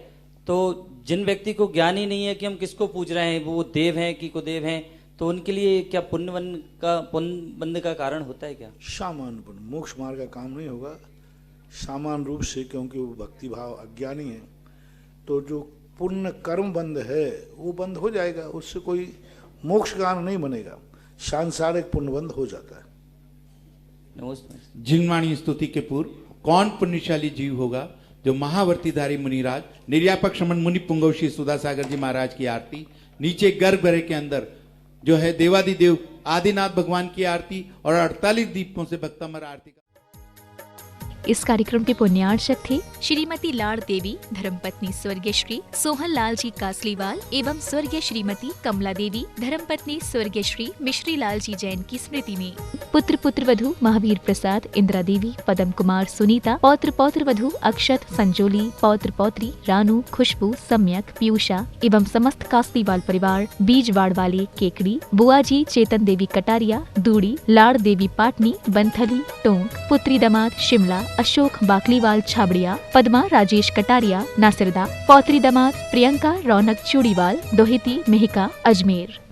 Speaker 15: तो जिन व्यक्ति को ज्ञान ही नहीं है कि हम किसको पूछ रहे हैं, वो देव हैं कि कुदेव हैं, तो उनके लिए क्या पुण्य का कारण होता है क्या?
Speaker 2: सामान्य पुण्य, मोक्ष मार्ग का काम नहीं होगा सामान्य रूप से, क्योंकि वो भक्ति भाव अज्ञानी है। तो जो पुण्य कर्म बंध है वो बंद हो जाएगा, उससे कोई मोक्ष कारण नहीं बनेगा, सांसारिक पुण्य बंद हो जाता है।
Speaker 4: जिनवाणी स्तुति के पूर्व कौन पुण्यशाली जीव होगा जो महावर्तीधारी मुनिराज निर्यापक श्रमण मुनि पुंगव श्री सुधा सागर जी महाराज की आरती, नीचे गर्भगृह के अंदर जो है देवादिदेव आदिनाथ भगवान की आरती और 48 दीपों से भक्तमर आरती का
Speaker 1: इस कार्यक्रम के पुण्यार्चक थे श्रीमती लाड़ देवी धर्मपत्नी स्वर्गीय श्री सोहन लाल जी कासलीवाल एवं स्वर्गीय श्रीमती कमला देवी धर्मपत्नी स्वर्गीय श्री मिश्री लाल जी जैन की स्मृति में। पुत्र पुत्रवधू महावीर प्रसाद, इंदिरा देवी, पदम कुमार, सुनीता, पौत्र पौत्र वधू अक्षत, संजोली, पौत्र पौत्री रानू, खुशबू, सम्यक, पीयूषा एवं समस्त कासलीवाल परिवार, बीजवाड़ वाले केकड़ी, बुआजी चेतन देवी कटारिया, दूड़ी, लाड़ देवी पाटनी, बंथली, टोंक, पुत्री दामाद शिमला, अशोक बाकलीवाल छाबड़िया, पद्मा राजेश कटारिया नासिरदा, पौत्री दामाद प्रियंका रौनक चूड़ीवाल, दोहिती मेहिका अजमेर।